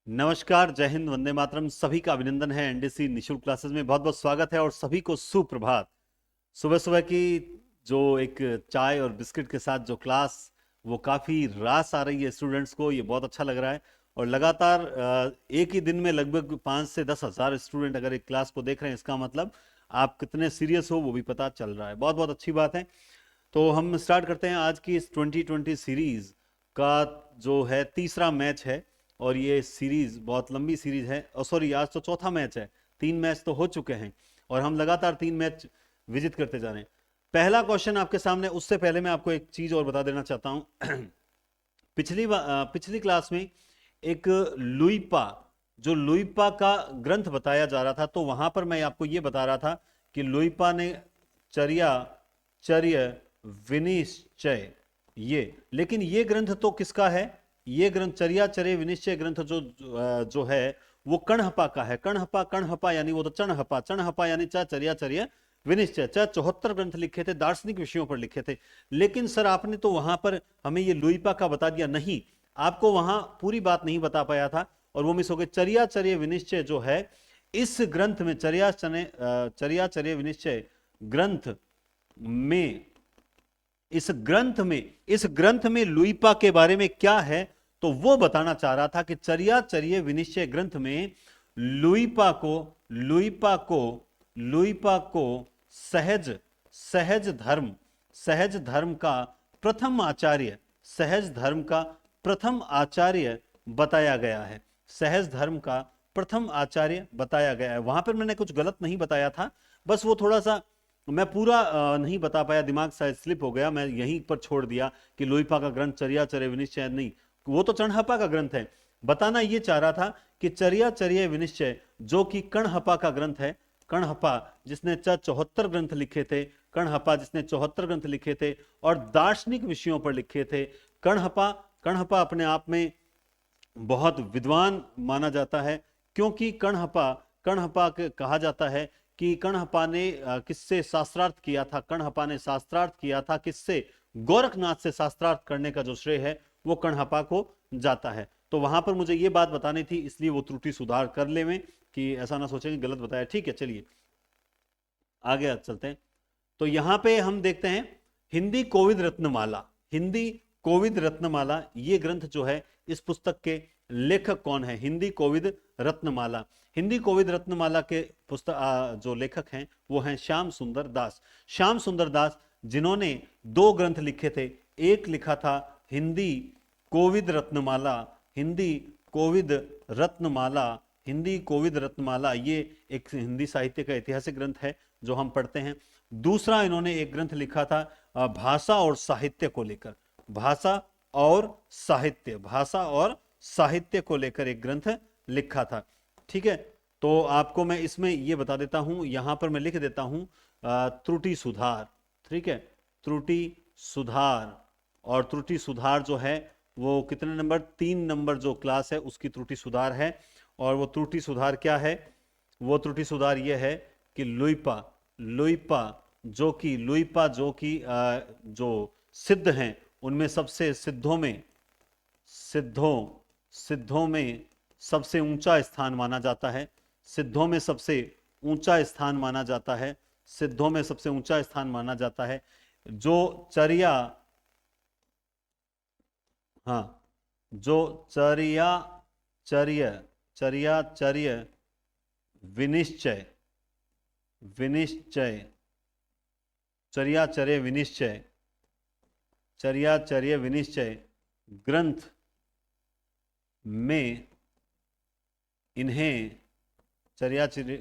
नमस्कार, जय हिंद, वंदे मातरम। सभी का अभिनंदन है एनडीसी निशुल्क क्लासेस में। बहुत बहुत स्वागत है और सभी को सुप्रभात। सुबह सुबह की जो एक चाय और बिस्किट के साथ जो क्लास, वो काफ़ी रास आ रही है स्टूडेंट्स को। ये बहुत अच्छा लग रहा है। और लगातार एक ही दिन में लगभग 5 से 10 हज़ार स्टूडेंट अगर एक क्लास को देख रहे हैं, इसका मतलब आप कितने सीरियस हो वो भी पता चल रहा है। बहुत बहुत अच्छी बात है। तो हम स्टार्ट करते हैं आज की इस 2020 सीरीज का जो है तीसरा मैच है। और ये सीरीज बहुत लंबी सीरीज है। और सॉरी, आज तो चौथा मैच है। 3 मैच तो हो चुके हैं और हम लगातार 3 मैच विजिट करते जा रहे हैं। पहला क्वेश्चन आपके सामने, उससे पहले मैं आपको एक चीज और बता देना चाहता हूं। पिछली क्लास में एक लुईपा, जो लुईपा का ग्रंथ बताया जा रहा था, तो वहां पर मैं आपको यह बता रहा था कि लुईपा ने चर्या, चर्य, विनिश्चय, ये, लेकिन ये ग्रंथ तो किसका है? ये ग्रंथ चर्या चर्य विनिश्चय ग्रंथ जो है वो कणहपा का है। कणहपा, कणहपा यानी वो तो चणहपा, चणहपा यानी चर्या चर्य विनिश्चय। 74 ग्रंथ लिखे थे, दार्शनिक विषयों पर लिखे थे। लेकिन सर आपने तो वहां पर हमें ये लुईपा का बता दिया। नहीं, आपको वहां पूरी बात नहीं बता पाया था और वो मिस हो गई। चर्या चर्य विनिश्चय जो है, इस ग्रंथ में चर्या चर्य विनिश्चय ग्रंथ में, इस ग्रंथ में लुईपा के बारे में क्या है, तो वो बताना चाह रहा था कि चर्या चर्य विनिश्चय ग्रंथ में लुईपा को सहज सहज धर्म का प्रथम आचार्य, सहज धर्म का प्रथम आचार्य बताया गया है। सहज धर्म का प्रथम आचार्य बताया गया है। वहां पर मैंने कुछ गलत नहीं बताया था, बस वो थोड़ा सा मैं पूरा नहीं बता पाया, दिमाग शायद स्लिप हो गया, मैं यहीं पर छोड़ दिया कि लुईपा का ग्रंथ चर्या चर्य विनिश्चय नहीं, वो तो चणहपा का ग्रंथ है। बताना ये चाह रहा था कि चर्या चर्य विनिश्चय जो कि कणहपा का ग्रंथ है, कणहपा जिसने 74 ग्रंथ लिखे थे, कणहपा जिसने 74 ग्रंथ लिखे थे और दार्शनिक विषयों पर लिखे थे। कणहपा कणहपा अपने आप में बहुत विद्वान माना जाता है, क्योंकि कणहपा कणहपा कहा जाता है कि कणहपा ने किससे शास्त्रार्थ किया था? कणहपा ने शास्त्रार्थ किया था किससे? गोरखनाथ से शास्त्रार्थ करने का जो श्रेय है वो कणहपा को जाता है। तो वहां पर मुझे ये बात बतानी थी, इसलिए वो त्रुटि सुधार कर ले में, कि ऐसा ना सोचें कि गलत बताया। ठीक है, चलिए आगे चलते हैं। तो यहां पे हम देखते हैं हिंदी कोविद रत्नमाला। हिंदी कोविद रत्नमाला, ये ग्रंथ जो है, इस पुस्तक के लेखक कौन है? हिंदी कोविद रत्नमाला। हिंदी कोविद रत्नमाला के पुस्तक जो लेखक हैं वो हैं श्याम सुंदर दास। श्याम सुंदर दास, जिन्होंने 2 ग्रंथ लिखे थे। एक लिखा था हिंदी कोविद रत्नमाला, हिंदी कोविद रत्नमाला, हिंदी कोविद रत्नमाला, ये एक हिंदी साहित्य का ऐतिहासिक ग्रंथ है जो हम पढ़ते हैं। दूसरा इन्होंने एक ग्रंथ लिखा था भाषा और साहित्य को लेकर। भाषा और साहित्य को लेकर एक ग्रंथ लिखा था। ठीक है, तो आपको मैं इसमें यह बता देता हूं, यहां पर मैं लिख देता हूं त्रुटि सुधार। ठीक है, त्रुटि सुधार। और त्रुटि सुधार जो है वो कितने नंबर? 3 नंबर जो क्लास है उसकी त्रुटि सुधार है। और वो त्रुटि सुधार क्या है? वो त्रुटि सुधार ये है कि लुईपा लुईपा जो सिद्ध हैं उनमें सबसे सिद्धों में सबसे ऊंचा स्थान माना जाता है। सिद्धों में सबसे ऊंचा स्थान माना जाता है। सिद्धों में सबसे ऊंचा स्थान माना जाता है। जो चर्या, हाँ, जो चर्या चर्य विनिश्चय विनिश्चय चर्या चर्य विनिश्चय चर्या चर्य विनिश्चय ग्रंथ में इन्हें चर्या चर्य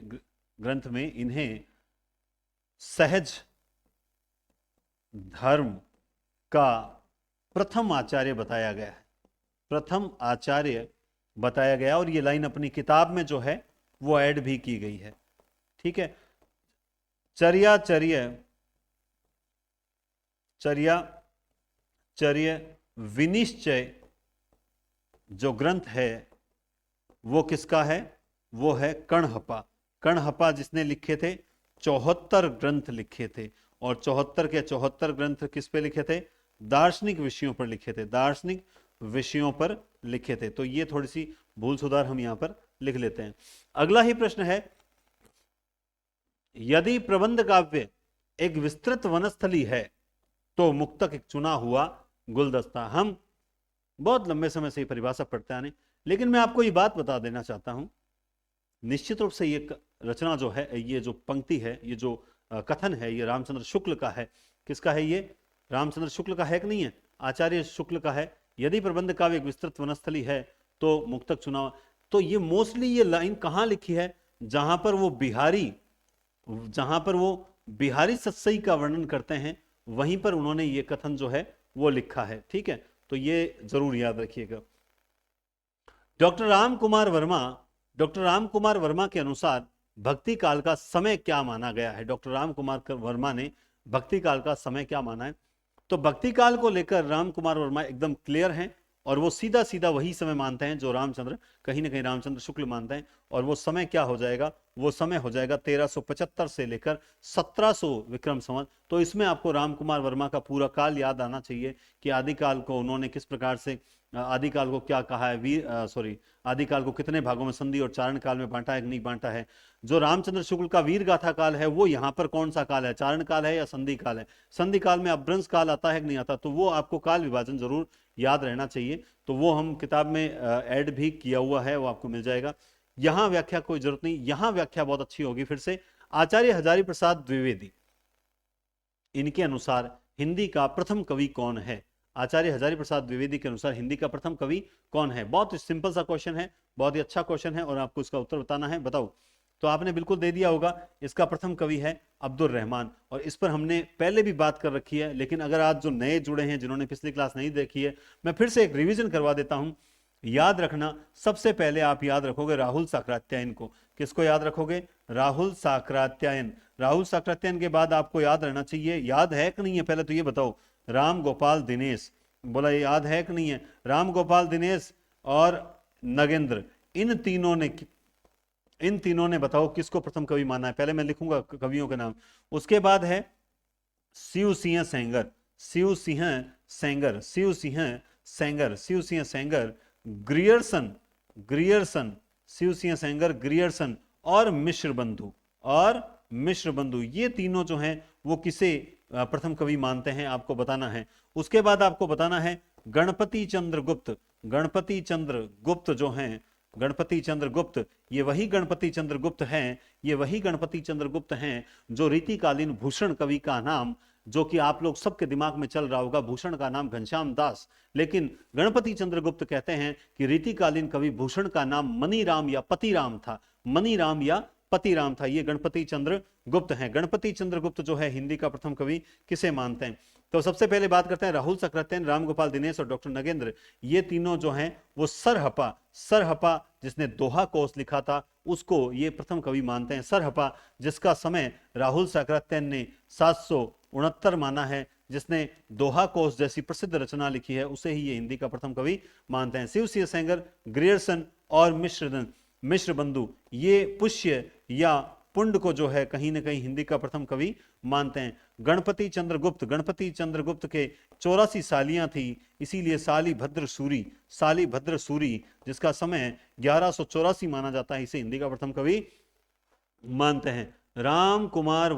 ग्रंथ में इन्हें सहज धर्म का प्रथम आचार्य बताया गया है। प्रथम आचार्य बताया गया, और ये लाइन अपनी किताब में जो है वो ऐड भी की गई है। ठीक है, चर्या चर्य विनिश्चय जो ग्रंथ है वो किसका है? वो है कणहपा। कणहपा जिसने लिखे थे, 74 ग्रंथ लिखे थे। और 74 के 74 ग्रंथ किस पे लिखे थे? दार्शनिक विषयों पर लिखे थे। दार्शनिक विषयों पर लिखे थे। तो ये थोड़ी सी भूल सुधार हम यहां पर लिख लेते हैं। अगला ही प्रश्न है, यदि प्रबंध काव्य एक विस्तृत वनस्थली है तो मुक्तक एक चुना हुआ गुलदस्ता। हम बहुत लंबे समय से ये परिभाषा पढ़ते आने, लेकिन मैं आपको ये बात बता देना चाहता हूं, निश्चित रूप से ये रचना जो है, ये जो पंक्ति है, ये जो कथन है, ये रामचंद्र शुक्ल का है। किसका है ये? रामचंद्र शुक्ल का है कि नहीं है? आचार्य शुक्ल का है। यदि प्रबंध काव्य एक विस्तृत वनस्थली है तो मुक्तक चुनाव। तो ये मोस्टली ये लाइन कहां लिखी है? जहां पर वो बिहारी सत्सई का वर्णन करते हैं, वहीं पर उन्होंने ये कथन जो है वो लिखा है। ठीक है, तो ये जरूर याद रखिएगा। डॉक्टर राम कुमार वर्मा के अनुसार भक्ति काल का समय क्या माना गया है? डॉक्टर राम कुमार वर्मा ने भक्ति काल का समय क्या माना है? तो भक्ति काल को लेकर राम कुमार वर्मा एकदम क्लियर हैं, और वो सीधा सीधा वही समय मानते हैं जो रामचंद्र, कहीं ना कहीं रामचंद्र शुक्ल मानते हैं। और वो समय क्या हो जाएगा? वो समय हो जाएगा 1375 से लेकर 1700 विक्रम संवत। तो इसमें आपको राम कुमार वर्मा का पूरा काल याद आना चाहिए कि आदिकाल को उन्होंने किस प्रकार से, आदिकाल को क्या कहा है, आदिकाल को कितने भागों में संधि और चारण काल में बांटा है कि नहीं बांटा है। जो रामचंद्र शुक्ल का वीर गाथा काल है, वो यहाँ पर कौन सा काल है? चारण काल है या संधि काल है? संधि काल में अपभ्रंश काल आता है कि नहीं आता? तो वो आपको काल विभाजन जरूर याद रहना चाहिए। तो वो हम किताब में ऐड भी किया हुआ है, वो आपको मिल जाएगा। यहां व्याख्या कोई जरूरत नहीं, यहां व्याख्या बहुत अच्छी होगी। फिर से, आचार्य हजारी प्रसाद द्विवेदी, इनके अनुसार हिंदी का प्रथम कवि कौन है? आचार्य हजारी प्रसाद द्विवेदी के अनुसार हिंदी का प्रथम कवि कौन है? बहुत सिंपल सा क्वेश्चन है, बहुत ही अच्छा क्वेश्चन है, और आपको इसका उत्तर बताना है। बताओ। तो आपने बिल्कुल दे दिया होगा, इसका प्रथम कवि है अब्दुल रहमान। और इस पर हमने पहले भी बात कर रखी है, लेकिन अगर आज जो नए जुड़े हैं, जिन्होंने पिछली क्लास नहीं देखी है, मैं फिर से एक रिवीजन करवा देता हूं। याद रखना, सबसे पहले आप याद रखोगे राहुल साकरात्यायन को। किसको याद रखोगे? राहुल साकरात्यायन। राहुल साकरात्यायन के बाद आपको याद रहना चाहिए, याद है कि नहीं है पहले तो ये बताओ, राम गोपाल दिनेश। बोला ये याद है कि नहीं है? राम गोपाल दिनेश और नगेंद्र, इन तीनों ने बताओ किसको प्रथम कवि माना है? पहले मैं लिखूंगा कवियों के नाम। उसके बाद है शिव सिंह सेंगर, शिव सिंह सेंगर, शिव सिंह सेंगर, शिव सिंह सेंगर, ग्रियर्सन, शिव सिंह सेंगर, ग्रियर्सन और मिश्र बंधु, ये तीनों जो हैं वो किसे प्रथम कवि मानते हैं, आपको बताना है। उसके बाद आपको बताना है गणपति चंद्र गुप्त। गणपति चंद्र गुप्त जो हैं, गणपति चंद्र गुप्त, ये वही गणपति चंद्र गुप्त हैं, ये वही गणपति चंद्र गुप्त हैं जो रीतिकालीन भूषण कवि का नाम, जो कि आप लोग सबके दिमाग में चल रहा होगा, भूषण का नाम घनश्याम दास, लेकिन गणपति चंद्र गुप्त कहते हैं कि रीतिकालीन कवि भूषण का नाम मनीराम या पतिराम था, मनीराम या पतिराम था। ये गणपति चंद्र गुप्त हैं। गणपति चंद्र गुप्त जो है हिंदी का प्रथम कवि किसे मानते हैं? तो सबसे पहले बात करते हैं राहुल साकरात्यायन, राम गोपाल दिनेश और डॉक्टर नगेंद्र। ये तीनों जो हैं वो सरहपा जिसने दोहा कोश लिखा था, उसको ये प्रथम कवि मानते हैं। सरहपा, जिसका समय राहुल साकरात्यायन ने 769 माना है, जिसने दोहा कोश जैसी प्रसिद्ध रचना लिखी है, उसे ही ये हिंदी का प्रथम कवि मानते हैं। शिव सिंह सेंगर, ग्रियर्सन और मिश्र बंधु, ये पुष्य या पुंड को जो है कहीं ना कहीं हिंदी का प्रथम कवि मानते हैं। गणपति चंद्र गुप्त के 84 सालियां थी, इसीलिए साली भद्र सूरी जिसका समय 1184 माना जाता है, इसे हिंदी का प्रथम कवि मानते हैं। राम कुमार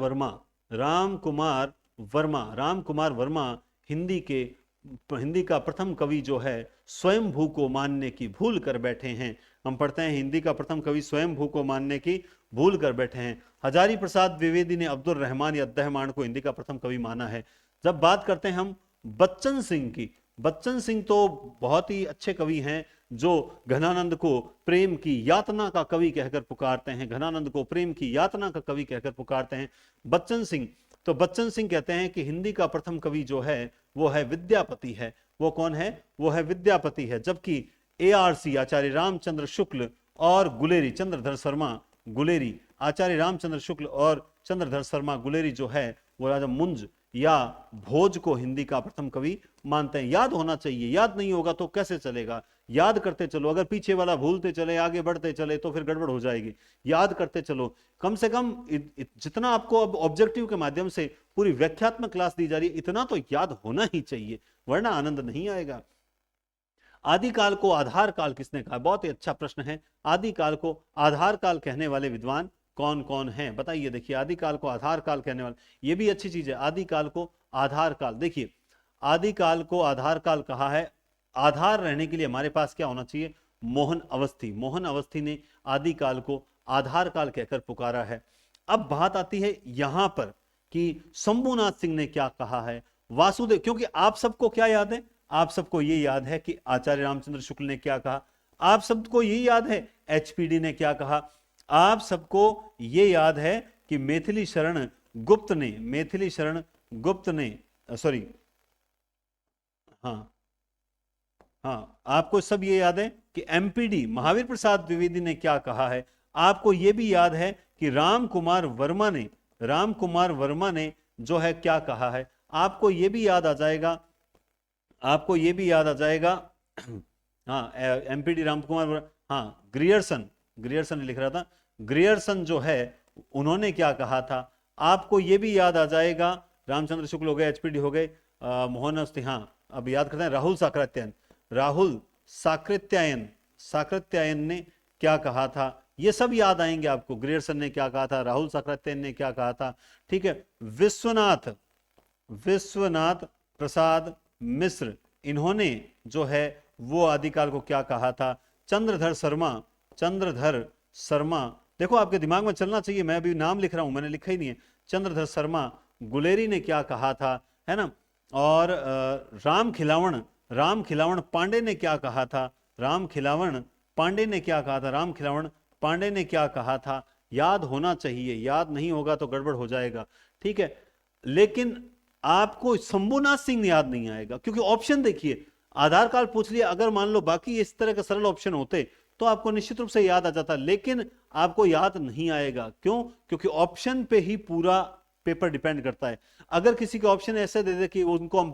वर्मा हिंदी का प्रथम कवि जो है स्वयंभू को मानने की भूल कर बैठे हैं। हम पढ़ते हैं हिंदी का प्रथम कवि स्वयंभू को मानने की भूल कर बैठे हैं। हजारी प्रसाद द्विवेदी ने अब्दुल रहमान या अद्दहमान को हिंदी का प्रथम कवि माना है। जब बात करते हैं हम बच्चन सिंह की, बच्चन सिंह तो बहुत ही अच्छे कवि हैं जो घनानंद को प्रेम की यातना का कवि कहकर पुकारते हैं, घनानंद को प्रेम की यातना का कवि कहकर पुकारते हैं बच्चन सिंह। तो बच्चन सिंह कहते हैं कि हिंदी का प्रथम कवि जो है वो है विद्यापति है। वो कौन है? वो है विद्यापति है। जबकि ARC आचार्य रामचंद्र शुक्ल और गुलेरी चंद्रधर शर्मा गुलेरी, आचार्य रामचंद्र शुक्ल और चंद्रधर शर्मा गुलेरी जो है वो राजा मुंज या भोज को हिंदी का प्रथम कवि मानते हैं। याद होना चाहिए, याद नहीं होगा तो कैसे चलेगा? याद करते चलो, अगर पीछे वाला भूलते चले आगे बढ़ते चले तो फिर गड़बड़ हो जाएगी। याद करते चलो, कम से कम जितना आपको अब ऑब्जेक्टिव के माध्यम से पूरी व्याख्यात्मक क्लास दी जा रही है, इतना तो याद होना ही चाहिए, वरना आनंद नहीं आएगा। आदिकाल को आधार काल किसने कहा? बहुत ही अच्छा प्रश्न है। आदिकाल को आधार काल कहने वाले विद्वान कौन कौन हैं बताइए। देखिए आदिकाल को आधार काल कहने वाले, ये भी अच्छी चीज है, आदिकाल को आधार काल। देखिए आदिकाल को आधार काल कहा है, आधार रहने के लिए हमारे पास क्या होना चाहिए? मोहन अवस्थी। मोहन अवस्थी ने आदिकाल को आधार काल कहकर पुकारा है। अब बात आती है यहां पर कि शंभुनाथ सिंह ने क्या कहा है, वासुदेव, क्योंकि आप सबको क्या याद है? आप सबको ये याद है कि आचार्य रामचंद्र शुक्ल ने क्या कहा, आप सबको ये याद है एचपीडी ने क्या कहा, आप सबको ये याद है कि मैथिली शरण गुप्त ने, मैथिली शरण गुप्त ने, सॉरी, हाँ हाँ, आपको सब ये याद है कि एमपीडी महावीर प्रसाद द्विवेदी ने क्या कहा है। आपको ये भी याद है कि राम कुमार वर्मा ने जो है क्या कहा है। आपको ये भी याद आ जाएगा, आपको ये भी याद आ जाएगा हाँ एमपीडी राम कुमार, हाँ ग्रियर्सन ने लिख रहा था, ग्रियर्सन जो है उन्होंने क्या कहा था। आपको ये भी याद आ जाएगा, रामचंद्र शुक्ल हो गए, एचपीडी हो गए, मोहन अवस्थी, हाँ अब याद करते हैं, राहुल साकृत्यायन ने क्या कहा था। ये सब याद आएंगे आपको, ग्रियर्सन ने क्या कहा था, राहुल साकृत्यायन ने क्या कहा था। ठीक है, विश्वनाथ प्रसाद मिश्र, इन्होंने जो है वो आदिकाल को क्या कहा था। चंद्रधर शर्मा, देखो आपके दिमाग में चलना चाहिए, मैं अभी नाम लिख रहा हूं, मैंने लिखा ही नहीं है। चंद्रधर शर्मा गुलेरी ने क्या कहा था, है ना। और राम खिलावन पांडे ने क्या कहा था, राम खिलावन पांडे ने क्या कहा था। याद होना चाहिए, याद नहीं होगा तो गड़बड़ हो जाएगा। ठीक है, लेकिन आपको शंभुनाथ सिंह याद नहीं आएगा, क्योंकि ऑप्शन देखिए, आधार कार्ड पूछ लिया, अगर मान लो बाकी इस तरह के सरल ऑप्शन होते तो आपको निश्चित रूप से याद आ जाता, लेकिन आपको याद नहीं आएगा। क्यों? क्योंकि ऑप्शन पे ही पूरा पेपर डिपेंड करता है। अगर किसी के ऑप्शन ऐसे दे दे कि उनको हम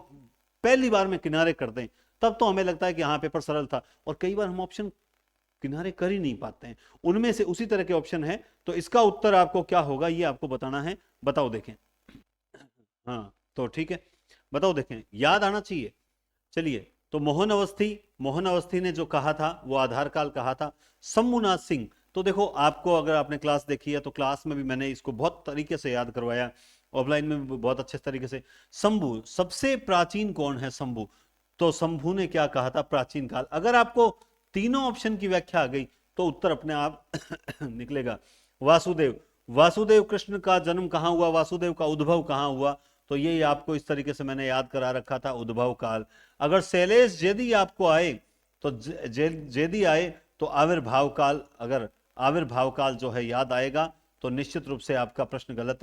पहली बार में किनारे कर दें, तब तो हमें लगता है कि हाँ पेपर सरल था, और कई बार हम ऑप्शन किनारे कर ही नहीं पाते हैं। उनमें से उसी तरह के ऑप्शन है, तो इसका उत्तर आपको क्या होगा ये आपको बताना है। बताओ देखें, हाँ तो ठीक है, बताओ देखें, याद आना चाहिए। चलिए, तो मोहन अवस्थी ने जो कहा था वो आधार काल कहा था। शंभुनाथ सिंह, तो देखो आपको, अगर आपने क्लास देखी है तो क्लास में भी मैंने इसको बहुत तरीके से याद करवाया, ऑफलाइन में भी बहुत अच्छे तरीके से। शंभु, सबसे प्राचीन कौन है? शंभु, तो शंभु ने क्या कहा था? प्राचीन काल। अगर आपको तीनों ऑप्शन की व्याख्या आ गई तो उत्तर अपने आप निकलेगा। वासुदेव कृष्ण का जन्म कहां हुआ, वासुदेव का उद्भव कहां हुआ, तो ये आपको इस तरीके से मैंने याद करा रखा था, उद्भव काल। अगर शैलेश जेदी आपको आए तो जेदी आए तो आविर्भाव काल, अगर आविर्भाव काल जो है याद आएगा तो निश्चित रूप से आपका प्रश्न गलत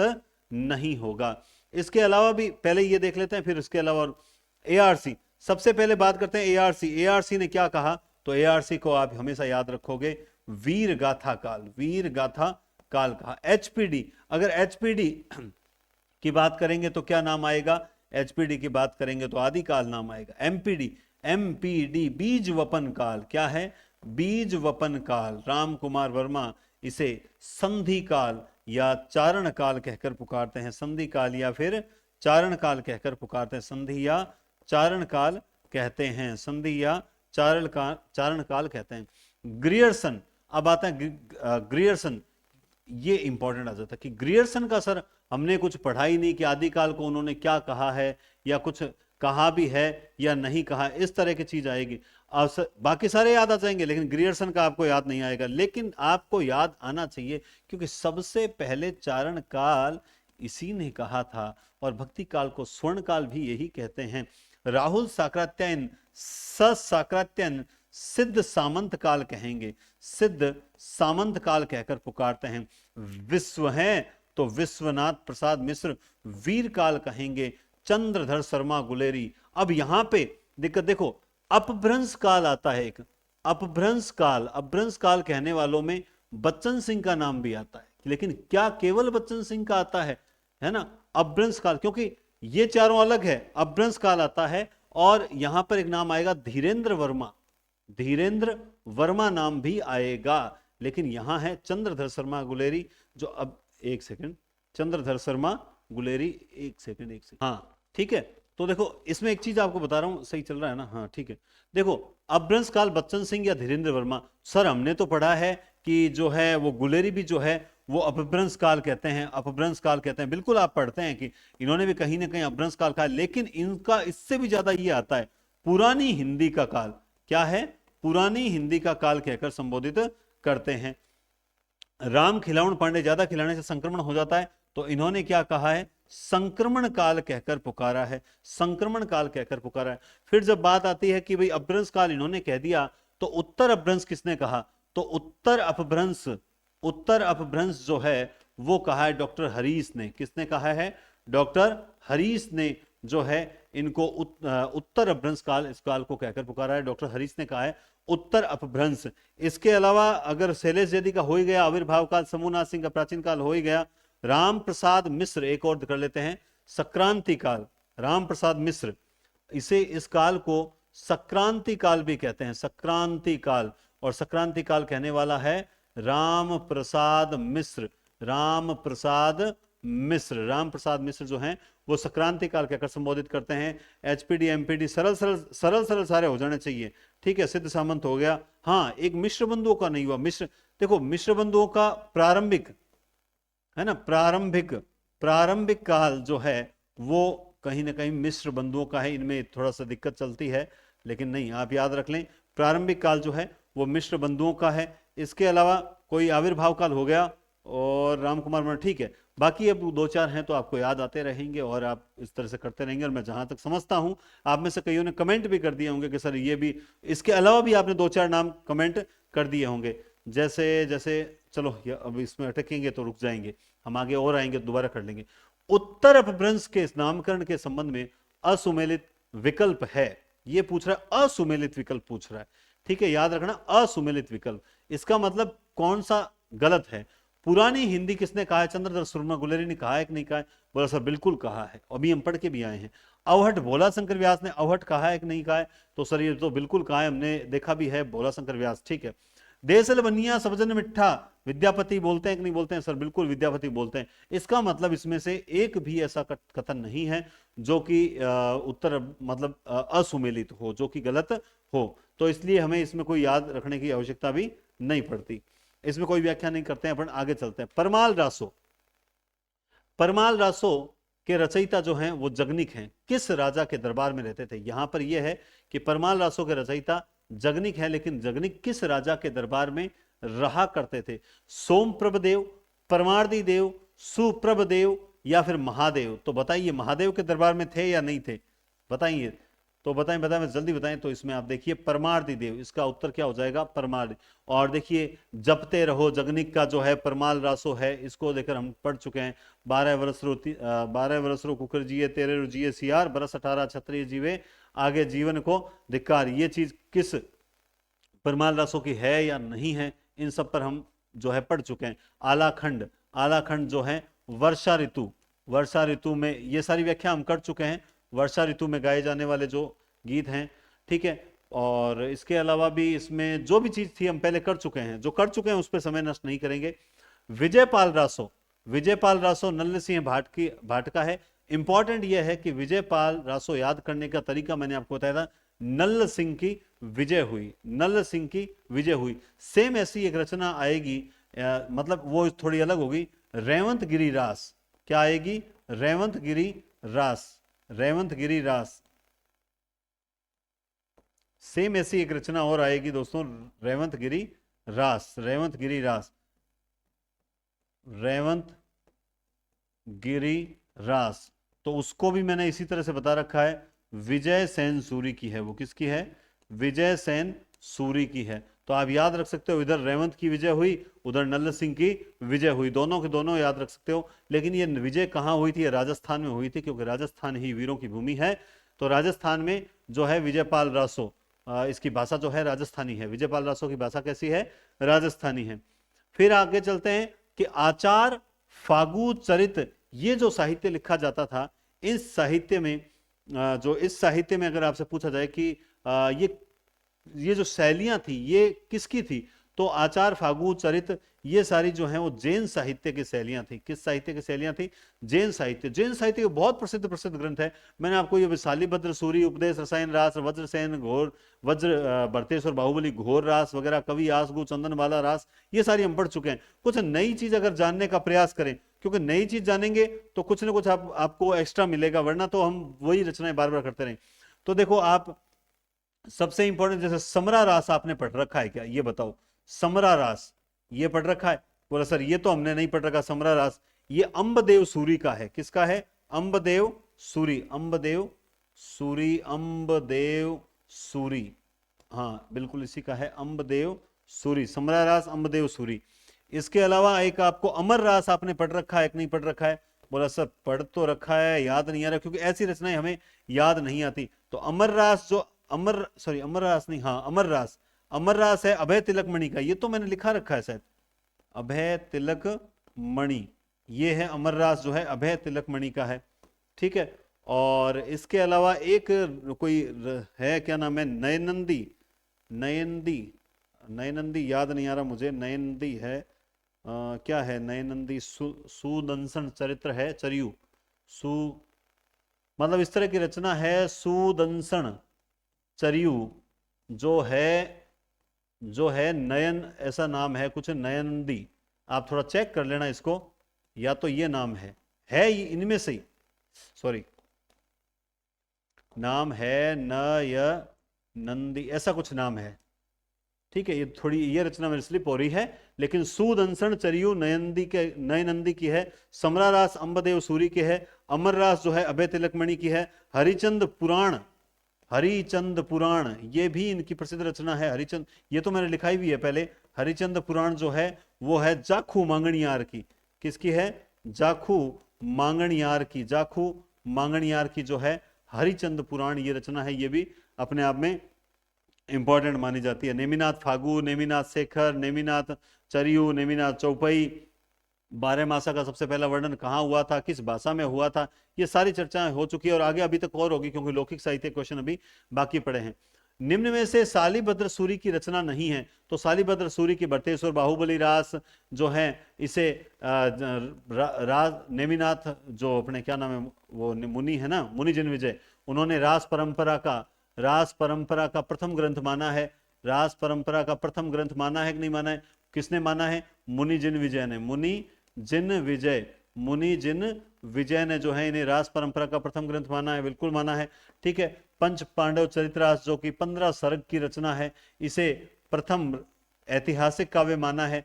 नहीं होगा। इसके अलावा भी पहले ये देख लेते हैं, फिर इसके अलावा एआरसी, सबसे पहले बात करते हैं एआरसी ने क्या कहा। तो एआरसी को आप हमेशा याद रखोगे, वीर गाथा काल कहा। एचपीडी, अगर एचपीडी की बात करेंगे तो क्या नाम आएगा? एचपीडी की बात करेंगे तो आदिकाल नाम आएगा। एमपीडी बीज वपन काल, क्या है? बीज वपन काल। राम कुमार वर्मा इसे संधि काल या चारण काल कहकर पुकारते हैं, संधि काल या फिर चारण काल कहकर पुकारते हैं, संधि या चारण काल कहते हैं, संधि या चारण काल कहते हैं। ग्रियर्सन, अब आता है ग्रियर्सन, ये इंपॉर्टेंट आ जाता है कि ग्रियर्सन का सर हमने कुछ पढ़ा ही नहीं कि आदिकाल को उन्होंने क्या कहा है, या कुछ कहा भी है या नहीं कहा, इस तरह की चीज आएगी। बाकी सारे याद आ जाएंगे लेकिन ग्रियर्सन का आपको याद नहीं आएगा, लेकिन आपको याद आना चाहिए क्योंकि सबसे पहले चारण काल इसी ने कहा था, और भक्ति काल को स्वर्ण काल भी यही कहते हैं। राहुल साकृत्यायन सिद्ध सामंत काल कहेंगे, सिद्ध सामंत काल कहकर पुकारते हैं। विश्व हैं तो विश्वनाथ प्रसाद मिश्र वीर काल कहेंगे। चंद्रधर शर्मा गुलेरी, अब यहां पे दिक्कत देखो, अपभ्रंश काल आता है एक, अपभ्रंश काल कहने वालों में बच्चन सिंह का नाम भी आता है, लेकिन क्या केवल बच्चन सिंह का आता है ना? अपभ्रंश काल, क्योंकि ये चारों अलग है, अपभ्रंश काल आता है, और यहां पर एक नाम आएगा धीरेन्द्र वर्मा नाम भी आएगा, लेकिन यहां है चंद्रधर शर्मा गुलेरी, जो अब एक सेकंड, चंद्रधर शर्मा गुलेरी, एक सेकंड, हाँ ठीक है, तो देखो इसमें एक चीज आपको बता रहा हूं, सही चल रहा है ना? हाँ ठीक है। देखो अपभ्रंश काल बच्चन सिंह या धीरेन्द्र वर्मा, सर हमने तो पढ़ा है कि जो है वो गुलेरी भी जो है वो अपभ्रंश काल कहते हैं, अपभ्रंश काल कहते हैं। बिल्कुल आप पढ़ते हैं कि इन्होंने भी कहीं ना कहीं अपभ्रंश काल कहा, लेकिन इनका इससे भी ज्यादा ये आता है पुरानी हिंदी का काल। क्या है? पुरानी हिंदी का काल कहकर संबोधित करते हैं। राम खिलावन पांडे, ज्यादा खिलाने से संक्रमण हो जाता है, तो इन्होंने क्या कहा है? संक्रमण काल कहकर पुकारा है, संक्रमण काल कहकर पुकारा है। फिर जब बात आती है कि भाई अपभ्रंश काल इन्होंने कह दिया, तो उत्तर अपभ्रंश किसने कहा? तो उत्तर अपभ्रंश, उत्तर अपभ्रंश जो है वो कहा है डॉक्टर हरीश ने। किसने कहा है? डॉक्टर हरीश ने जो है इनको उत्तर अपभ्रंश काल, इस काल को कहकर पुकारा है, डॉक्टर हरीश ने कहा है उत्तर अपभ्रंश। इसके अलावा अगर शैलेश जैदी का हो ही गया, आविर्भाव काल, समूहनाथ सिंह का प्राचीन काल हो ही गया, राम प्रसाद मिश्र एक और कर लेते हैं, संक्रांति काल। राम प्रसाद मिश्र, इसे इस काल को संक्रांति काल भी कहते हैं, संक्रांति काल। और संक्रांति काल कहने वाला है राम प्रसाद मिश्र, राम प्रसाद मिश्र। राम प्रसाद मिश्र जो हैं वो संक्रांति काल कहकर संबोधित करते हैं। एचपीडी एमपीडी सरल सरल सरल सरल सारे हो जाने चाहिए, ठीक है। सिद्ध सामंत हो गया। हाँ, एक मिश्र बंधुओं का नहीं हुआ। मिश्र, देखो मिश्र बंधुओं का प्रारंभिक है ना, प्रारंभिक काल जो है वो कहीं ना कहीं मिश्र बंधुओं का है। इनमें थोड़ा सा दिक्कत चलती है, लेकिन नहीं, आप याद रख लें प्रारंभिक काल जो है वो मिश्र बंधुओं का है। इसके अलावा कोई आविर्भाव काल हो गया और राम कुमार वर्मा, ठीक है। बाकी अब दो चार हैं तो आपको याद आते रहेंगे और आप इस तरह से करते रहेंगे। और मैं जहां तक समझता हूं आप में से कईयों ने कमेंट भी कर दिए होंगे कि सर ये भी, इसके अलावा भी आपने दो चार नाम कमेंट कर दिए होंगे। जैसे जैसे चलो अब इसमें अटकेंगे तो रुक जाएंगे, हम आगे और आएंगे दोबारा कर लेंगे। उत्तर अपभ्रंश के नामकरण के संबंध में असुमेलित विकल्प है, ये पूछ रहा है, असुमेलित विकल्प पूछ रहा है, ठीक है। याद रखना असुमेलित विकल्प, इसका मतलब कौन सा गलत है। पुरानी हिंदी किसने कहा है? चंद्रधर सुरमा गुलेरी ने कहा है कि नहीं कहा है? बोला सर बिल्कुल कहा है, अभी हम पढ़ के भी आए हैं। अवहट भोला शंकर व्यास ने अवहट कहा है कि नहीं कहा है? तो सर ये तो बिल्कुल कहा है, हमने देखा भी है भोला शंकर व्यास, ठीक है। देसल बनिया सबजन मिठा विद्यापति बोलते हैं कि नहीं बोलते हैं? सर बिल्कुल विद्यापति बोलते हैं। इसका मतलब इसमें से एक भी ऐसा कथन नहीं है जो कि उत्तर मतलब असुमेलित हो, जो कि गलत हो। तो इसलिए हमें इसमें कोई याद रखने की आवश्यकता भी नहीं पड़ती, इसमें कोई व्याख्या नहीं करते हैं अपन, आगे चलते हैं। परमाल रासो, परमाल रासो के रचयिता जो हैं वो जगनिक हैं। किस राजा के दरबार में रहते थे? यहां पर यह है कि परमाल रासो के रचयिता जगनिक है, लेकिन जगनिक किस राजा के दरबार में रहा करते थे? सोमप्रभ देव, परमार्दी देव, सुप्रभ देव या फिर महादेव? तो बताइए महादेव के दरबार में थे या नहीं थे? बताइए, तो बताएं बताएं, जल्दी बताएं। तो इसमें आप देखिए परमार्दी देव, इसका उत्तर क्या हो जाएगा? परमार्दी। और देखिए जपते रहो जगनिक का जो है परमाल रासो है, इसको लेकर हम पढ़ चुके हैं। 12 वर्ष रो कुकर जिए, 13 रो जिए सियार, बरस 18 क्षत्रिय जीवे, आगे जीवन को धिक्कार। ये चीज किस परमाल रासो की है या नहीं है, इन सब पर हम जो है पढ़ चुके हैं। आलाखंड, आलाखंड जो है वर्षा ऋतु, वर्षा ऋतु में, ये सारी व्याख्या हम कर चुके हैं। वर्षा ऋतु में गाए जाने वाले जो गीत हैं, ठीक है। और इसके अलावा भी इसमें जो भी चीज थी हम पहले कर चुके हैं, जो कर चुके हैं उस पर समय नष्ट नहीं करेंगे। विजयपाल रासो, विजयपाल रासो नल्ल सिंह भाट का है। इंपॉर्टेंट यह है कि विजयपाल रासो याद करने का तरीका मैंने आपको बताया था, नल्ल सिंह की विजय हुई, नल्ल सिंह की विजय हुई। सेम ऐसी एक रचना आएगी, मतलब वो थोड़ी अलग होगी, रेवंत गिरी रास। क्या आएगी? रेवंत गिरी रास, रेवंत गिरी रास। सेम ऐसी एक रचना और आएगी दोस्तों, रेवंत गिरी रास, रेवंत गिरी रास, रेवंत गिरी रास। तो उसको भी मैंने इसी तरह से बता रखा है, विजय सेन सूरी की है। वो किसकी है? विजय सेन सूरी की है। तो आप याद रख सकते हो, इधर रेवंत की विजय हुई, उधर नल्ल सिंह की विजय हुई, दोनों के दोनों याद रख सकते हो। लेकिन ये विजय कहां हुई थी? राजस्थान में हुई थी, क्योंकि राजस्थान ही वीरों की भूमि है। तो राजस्थान में जो है विजयपाल रासो, इसकी भाषा जो है राजस्थानी है। विजयपाल रासो की भाषा कैसी है? राजस्थानी है। फिर आगे चलते हैं कि आचार फागु चरित, ये जो साहित्य लिखा जाता था, इस साहित्य में इस साहित्य में अगर आपसे पूछा जाए कि ये जो शैलियां थी ये किसकी थी, तो आचार, फागु, चरित, ये सारी जो है वो जैन साहित्य की शैलियां थी। किस साहित्य की शैलियां थी? जैन साहित्य। जैन साहित्य के बहुत प्रसिद्ध प्रसिद्ध ग्रंथ है। मैंने आपको ये शालिभद्र, सूरी, उपदेश, रसायन रास, वज्रसेन, घोर, भरतेश्वर, बाहुबली, घोर रास वगैरह, कवि, आसगु, चंदनवाला रास, ये सारी हम पढ़ चुके हैं। कुछ नई चीज अगर जानने का प्रयास करें, क्योंकि नई चीज जानेंगे तो कुछ ना कुछ आपको एक्स्ट्रा मिलेगा, वरना तो हम वही रचनाएं बार बार करते रहें। तो देखो आप, सबसे इंपॉर्टेंट, जैसे समरा रास आपने पढ़ रखा है क्या? ये बताओ, समरा रास ये पढ़ रखा है? बोला सर ये तो हमने नहीं पढ़ रखा समरा रास। ये अंबदेव सूरी का है। किसका है? अंबदेव सूरी। अंबदेव सूरी, अंबदेव सूरी, हाँ बिल्कुल इसी का है, अंबदेव सूरी। समरा रास अंबदेव सूरी। इसके अलावा एक आपको अमर रास आपने पढ़ रखा है, एक नहीं पढ़ रखा है? बोला सर पढ़ तो रखा है, याद नहीं आ रहा, क्योंकि ऐसी रचनाएं हमें याद नहीं आती। तो अमर रास, जो अमर रास नहीं, हाँ अमर रास, अमर रास है अभय तिलक मणि का। ये तो मैंने लिखा रखा है शायद, अभय तिलक मणि, ये है अमर रास जो है अभय तिलक मणि का है। ठीक है। और इसके अलावा एक कोई है, क्या नाम है, नयनंदी, नयनदी, नयनंदी याद नहीं आ रहा मुझे, नयनंदी है, क्या है नयनंदी, सुदंसन चरित्र है, चरियु, सु, मतलब इस तरह की रचना है, सुदंसन चरियु, जो है नयन, ऐसा नाम है कुछ, नयनंदी। आप थोड़ा चेक कर लेना इसको, या तो ये नाम है इनमें से ही, सॉरी, नाम है नयनंदी, ऐसा कुछ नाम है। ठीक है, ये थोड़ी ये रचना मेरी स्लिप हो रही है, लेकिन सुदंसन चरियु नयनंदी की है, समरा रास अंबदेव सूरी की है, अमर रास जो है अभय तिलकमणि की है, हरिचंद पुराण, हरिचंद पुराण ये भी इनकी प्रसिद्ध रचना है। हरिचंद, ये तो मैंने लिखाई भी है पहले। हरिचंद पुराण जो है वो है जाखू मांगणियार की। किसकी है? जाखू मांगणियार की। जाखू मांगणियार की जो है हरिचंद पुराण ये रचना है, ये भी अपने आप में इंपॉर्टेंट मानी जाती है। नेमिनाथ फागु, नेमिनाथ शेखर, नेमिनाथ चरियु, नेमिनाथ चौपई, 12 मासा का सबसे पहला वर्णन कहाँ हुआ था, किस भाषा में हुआ था, ये सारी चर्चाएं हो चुकी है और आगे अभी तक और होगी, क्योंकि लौकिक साहित्य क्वेश्चन अभी बाकी पड़े हैं। निम्न में से शालिभद्र सूरी की रचना नहीं है, तो शालिभद्र सूरी की भरतेश्वर बाहुबली रास जो है, इसे नेमिनाथ जो अपने क्या नाम है वो मुनि है ना, मुनि जिन विजय, उन्होंने रास परंपरा का प्रथम ग्रंथ माना है। रास परंपरा का प्रथम ग्रंथ माना है कि नहीं माना है? किसने माना है? मुनि जिन विजय ने। मुनि जिन विजय ने जो है इन्हें रास परंपरा का प्रथम ग्रंथ माना है, बिल्कुल माना है। ठीक है। पंच पांडव चरित्रास जो कि 15 सर्ग की रचना है, इसे प्रथम ऐतिहासिक काव्य माना है,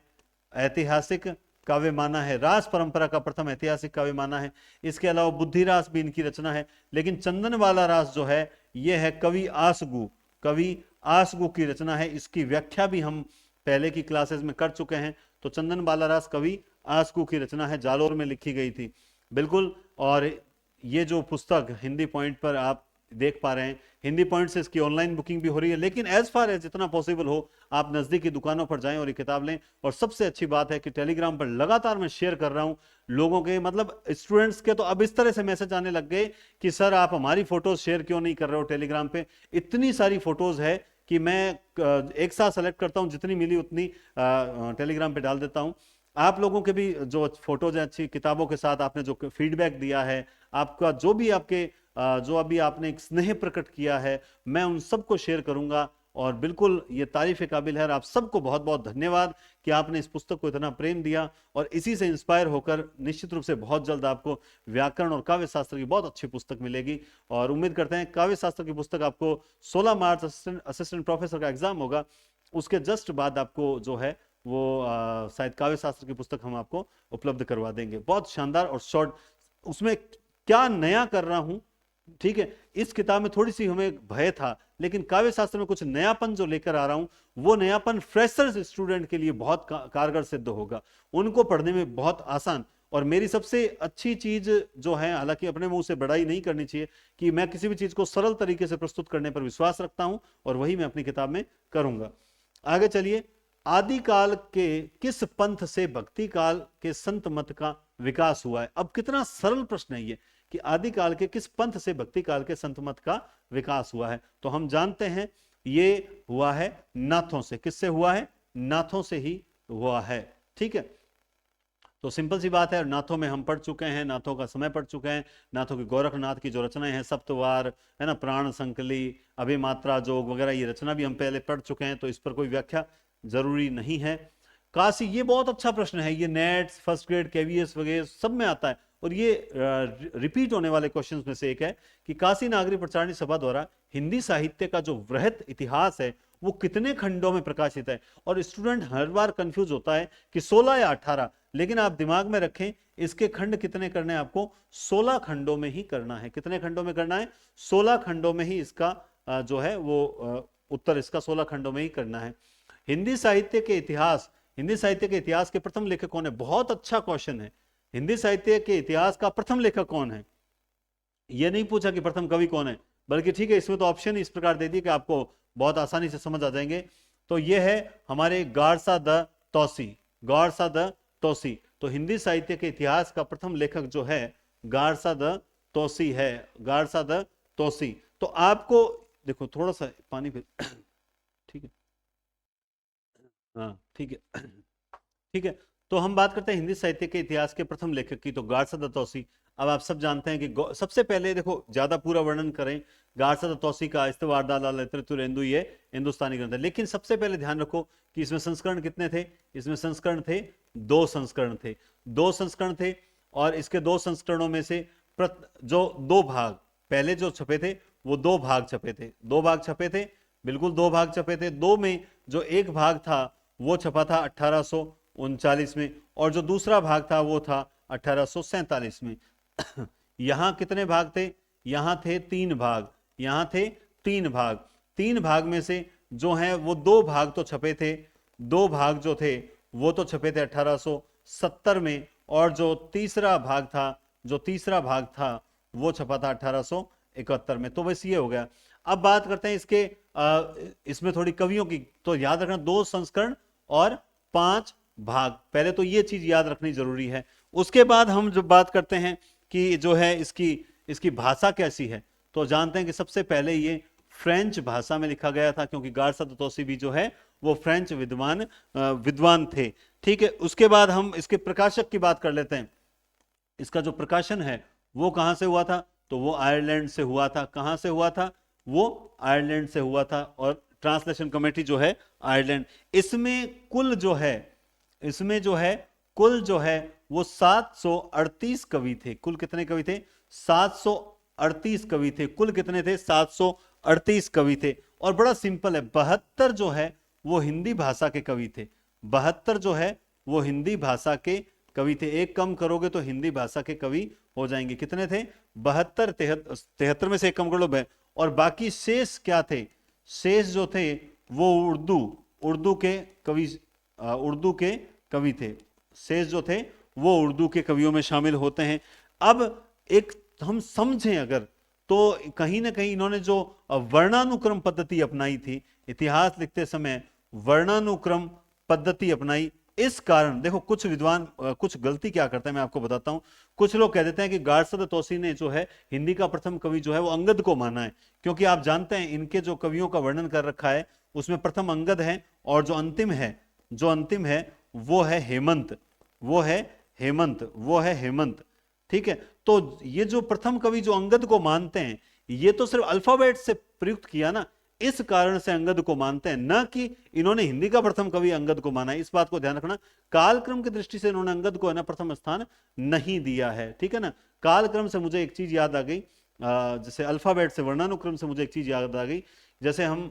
ऐतिहासिक काव्य माना है, रास परंपरा का प्रथम ऐतिहासिक काव्य माना है। इसके अलावा बुद्धिरास भी इनकी रचना है, लेकिन चंदनवाला रास जो है यह है कवि आसगु की रचना है। इसकी व्याख्या भी हम पहले की क्लासेस में कर चुके हैं। तो चंदनवाला रास कवि आसगु की रचना है, जालोर में लिखी गई थी, बिल्कुल। और ये जो पुस्तक हिंदी पॉइंट पर आप देख पा रहे हैं, हिंदी पॉइंट से इसकी ऑनलाइन बुकिंग भी हो रही है, लेकिन एज फार एज जितना पॉसिबल हो आप नजदीकी दुकानों पर जाएं और ये किताब लें। और सबसे अच्छी बात है कि टेलीग्राम पर लगातार मैं शेयर कर रहा हूं लोगों के, मतलब स्टूडेंट्स के तो अब इस तरह से मैसेज आने लग गए कि सर आप हमारी फोटोज शेयर क्यों नहीं कर रहे हो टेलीग्राम पे। इतनी सारी फोटोज है कि मैं एक साथ सेलेक्ट करता हूं, जितनी मिली उतनी टेलीग्राम पे डाल देता हूं। आप लोगों के भी जो फोटोज हैं अच्छी किताबों के साथ, आपने जो फीडबैक दिया है, आपका जो भी आपके जो अभी आपने एक स्नेह प्रकट किया है, मैं उन सबको शेयर करूंगा। और बिल्कुल ये तारीफ के काबिल है। और आप सबको बहुत बहुत धन्यवाद कि आपने इस पुस्तक को इतना प्रेम दिया, और इसी से इंस्पायर होकर निश्चित रूप से बहुत जल्द आपको व्याकरण और काव्य शास्त्र की बहुत अच्छी पुस्तक मिलेगी। और उम्मीद करते हैं काव्य शास्त्र की पुस्तक आपको 16 मार्च असिस्टेंट प्रोफेसर का एग्जाम होगा, उसके जस्ट बाद आपको जो है वो शायद काव्य शास्त्र की पुस्तक हम आपको उपलब्ध करवा देंगे। बहुत शानदार और शॉर्ट, उसमें क्या नया कर रहा हूं, ठीक है। इस किताब में थोड़ी सी हमें भय था, लेकिन काव्य शास्त्र में कुछ नयापन जो लेकर आ रहा हूं, वो नयापन फ्रेशर्स स्टूडेंट के लिए बहुत कारगर सिद्ध होगा, उनको पढ़ने में बहुत आसान। और मेरी सबसे अच्छी चीज जो है, हालांकि अपने मुंह से बड़ाई नहीं करनी चाहिए, कि मैं किसी भी चीज को सरल तरीके से प्रस्तुत करने पर विश्वास रखता हूं, और वही मैं अपनी किताब में करूंगा। आगे चलिए, आदिकाल के किस पंथ से भक्ति काल के संत मत का विकास हुआ है? अब कितना सरल प्रश्न है ये, कि आदिकाल के किस पंथ से भक्ति काल के संत मत का विकास हुआ है? तो हम जानते हैं ये हुआ है नाथों से। किससे हुआ है? नाथों से ही हुआ है। ठीक है, तो सिंपल सी बात है, नाथों में हम पढ़ चुके हैं, नाथों का समय पढ़ चुके हैं, नाथों की गोरखनाथ की जो रचनाएं हैं, सप्तवार है ना, प्राण संकली, अभिमात्रा जोग वगैरह, ये रचना भी हम पहले पढ़ चुके हैं, तो इस पर कोई व्याख्या जरूरी नहीं है। काशी, ये बहुत अच्छा प्रश्न है, ये नेट्स, फर्स्ट ग्रेड, केवीएस वगैरह सब में आता है, और ये रिपीट होने वाले क्वेश्चंस में से एक है कि काशी नागरी प्रचारणी सभा द्वारा हिंदी साहित्य का जो वृहत इतिहास है वो कितने खंडों में प्रकाशित है। और स्टूडेंट हर बार कंफ्यूज होता है कि 16 या 18, लेकिन आप दिमाग में रखें इसके खंड कितने करने हैं आपको, 16 खंडों में ही करना है। कितने खंडों में करना है, 16 खंडों में ही इसका जो है वो उत्तर इसका 16 खंडों में ही करना है। हिंदी साहित्य के इतिहास, हिंदी साहित्य के इतिहास के प्रथम लेखक कौन है, बहुत अच्छा क्वेश्चन है। हिंदी साहित्य के इतिहास का प्रथम लेखक कौन है, यह नहीं पूछा कि प्रथम कवि कौन है, बल्कि ठीक है इसमें तो ऑप्शन इस प्रकार दे दिए कि आपको बहुत आसानी से समझ आ जाएंगे। तो यह है हमारे गारसा द तौसी, गारसा द तौसी। तो हिंदी साहित्य के इतिहास का प्रथम लेखक जो है गारसा द तौसी है, गारसा द तौसी। तो आपको देखो थोड़ा सा पानी पे ठीक है, हाँ ठीक है ठीक है। तो हम बात करते हैं हिंदी साहित्य के इतिहास के प्रथम लेखक की, तो गारसा द तौसी। अब आप सब जानते हैं कि सबसे पहले देखो, ज्यादा पूरा वर्णन करें, गारसा द तौसी का इस्तवारदालेंदु ये हिंदुस्तानी ग्रंथ है, लेकिन सबसे पहले ध्यान रखो कि इसमें संस्करण कितने थे, इसमें संस्करण थे 2 संस्करण थे, 2 संस्करण थे। और इसके 2 संस्करणों में से जो 2 भाग पहले जो छपे थे वो 2 भाग छपे थे, 2 भाग छपे थे, बिल्कुल 2 भाग छपे थे। 2 में जो एक भाग था वो छपा था 1839 में, और जो दूसरा भाग था वो था 1847 में। यहां कितने भाग थे, यहां थे 3 भाग, यहां थे 3 भाग। 3 भाग में से जो है वो 2 भाग तो छपे थे, 2 भाग जो थे वो तो छपे थे 1870 में, और जो तीसरा भाग था, जो तीसरा भाग था वो छपा था 1871 में। तो बस ये हो गया। अब बात करते हैं इसके इसमें थोड़ी कवियों की, तो याद रखना 2 संस्करण और 5 भाग, पहले तो ये चीज याद रखनी जरूरी है। उसके बाद हम जब बात करते हैं कि जो है इसकी भाषा कैसी है, तो जानते हैं कि सबसे पहले ये फ्रेंच भाषा में लिखा गया था, क्योंकि गारसा द तौसी भी जो है वो फ्रेंच विद्वान थे। ठीक है, उसके बाद हम इसके प्रकाशक की बात कर लेते हैं। इसका जो प्रकाशन है वो कहां से हुआ था, तो वो आयरलैंड से हुआ था। कहां से हुआ था, वो आयरलैंड से हुआ था, और ट्रांसलेशन कमेटी जो है आयरलैंड। इसमें कुल जो है, इसमें जो है कुल जो है वो 738 कवि थे। कुल कितने कवि थे, 738 कवि थे। कुल कितने थे, 738 कवि थे। और बड़ा सिंपल है, 72 जो है वो हिंदी भाषा के कवि थे, 72 जो है वो हिंदी भाषा के कवि थे। एक कम करोगे तो हिंदी भाषा के कवि हो जाएंगे। कितने थे, 72, 73 में से एक कम कर लो, और बाकी शेष क्या थे, शेष जो थे वो उर्दू के कवि, उर्दू के कवि थे। शेष जो थे वो उर्दू के कवियों में शामिल होते हैं। अब एक हम समझें अगर, तो कहीं ना कहीं इन्होंने जो वर्णानुक्रम पद्धति अपनाई थी, इतिहास लिखते समय वर्णानुक्रम पद्धति अपनाई। इस कारण देखो कुछ विद्वान कुछ गलती क्या करते हैं मैं आपको बताता हूं। कुछ लोग कह देते हैं कि गारसा द तौसी ने जो है हिंदी का प्रथम कवि जो है वो अंगद को माना है, क्योंकि आप जानते हैं इनके जो कवियों का वर्णन कर रखा है उसमें प्रथम अंगद है, और जो अंतिम है वो है हेमंत, वो है हेमंत। ठीक है, तो ये जो प्रथम कवि जो अंगद को मानते हैं, ये तो सिर्फ अल्फाबेट से प्रयुक्त किया ना, इस कारण से अंगद को मानते हैं, न कि इन्होंने हिंदी का प्रथम कवि अंगद को माना है। इस बात को ध्यान रखना, कालक्रम की दृष्टि से इन्होंने अंगद को है ना प्रथम स्थान नहीं दिया है। ठीक है ना, कालक्रम से मुझे एक चीज याद आ गई, जैसे अल्फाबेट से वर्णानुक्रम से मुझे एक चीज याद आ गई। जैसे हम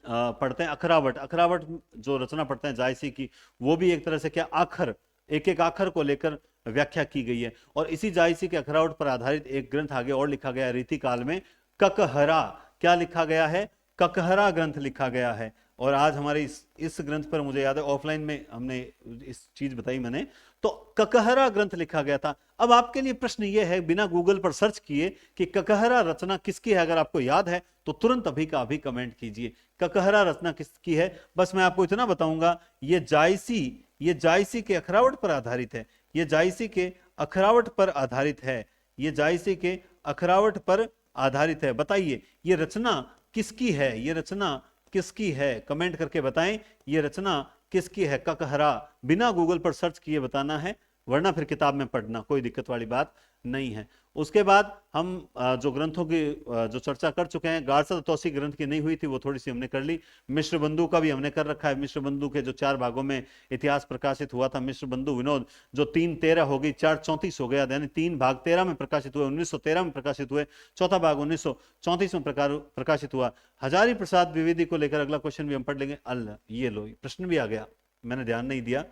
पढ़ते हैं अखरावट जो रचना पढ़ते हैं जायसी की, वो भी एक तरह से क्या आखर, एक एक आखर को लेकर व्याख्या की गई है। और इसी जायसी के अखरावट पर आधारित एक ग्रंथ आगे और लिखा गया है रीतिकाल में, ककहरा। क्या लिखा गया है, ककहरा ग्रंथ लिखा गया है। और आज हमारे इस ग्रंथ पर मुझे याद है ऑफलाइन में हमने इस चीज बताई मैंने, तो ककहरा ग्रंथ लिखा गया था। अब आपके लिए प्रश्न यह है, बिना गूगल पर सर्च किए, कि ककहरा रचना किसकी है, अगर आपको याद है तो तुरंत अभी का अभी कमेंट कीजिए, ककहरा रचना किसकी है। बस मैं आपको इतना बताऊंगा, ये जायसी के अखरावट पर आधारित है, ये जायसी के अखरावट पर आधारित है, ये जायसी के अखरावट पर आधारित है। बताइए ये रचना किसकी है, ये रचना किसकी है, कमेंट करके बताएं ये रचना किसकी है। ककहरा बिना गूगल पर सर्च किए बताना है, वरना फिर किताब में पढ़ना, कोई दिक्कत वाली बात नहीं है। उसके बाद हम जो ग्रंथों की जो चर्चा कर चुके हैं, गारसा तौसी ग्रंथ की नहीं हुई थी, वो थोड़ी सी हमने कर ली। मिश्र बंधु का भी हमने कर रखा है। मिश्र बंधु के जो 4 भागों में इतिहास प्रकाशित हुआ था, मिश्र बंधु विनोद, जो 3-13 हो गई, 4-34 हो गया, यानी 3 भाग 13 में प्रकाशित हुए, 1913 में प्रकाशित हुए, चौथा भाग 1934 में प्रकाशित हुआ। हजारी प्रसाद द्विवेदी को लेकर अगला क्वेश्चन भी हम पढ़ लेंगे। अल्लाह, ये लो प्रश्न भी आ गया, मैंने ध्यान नहीं दिया,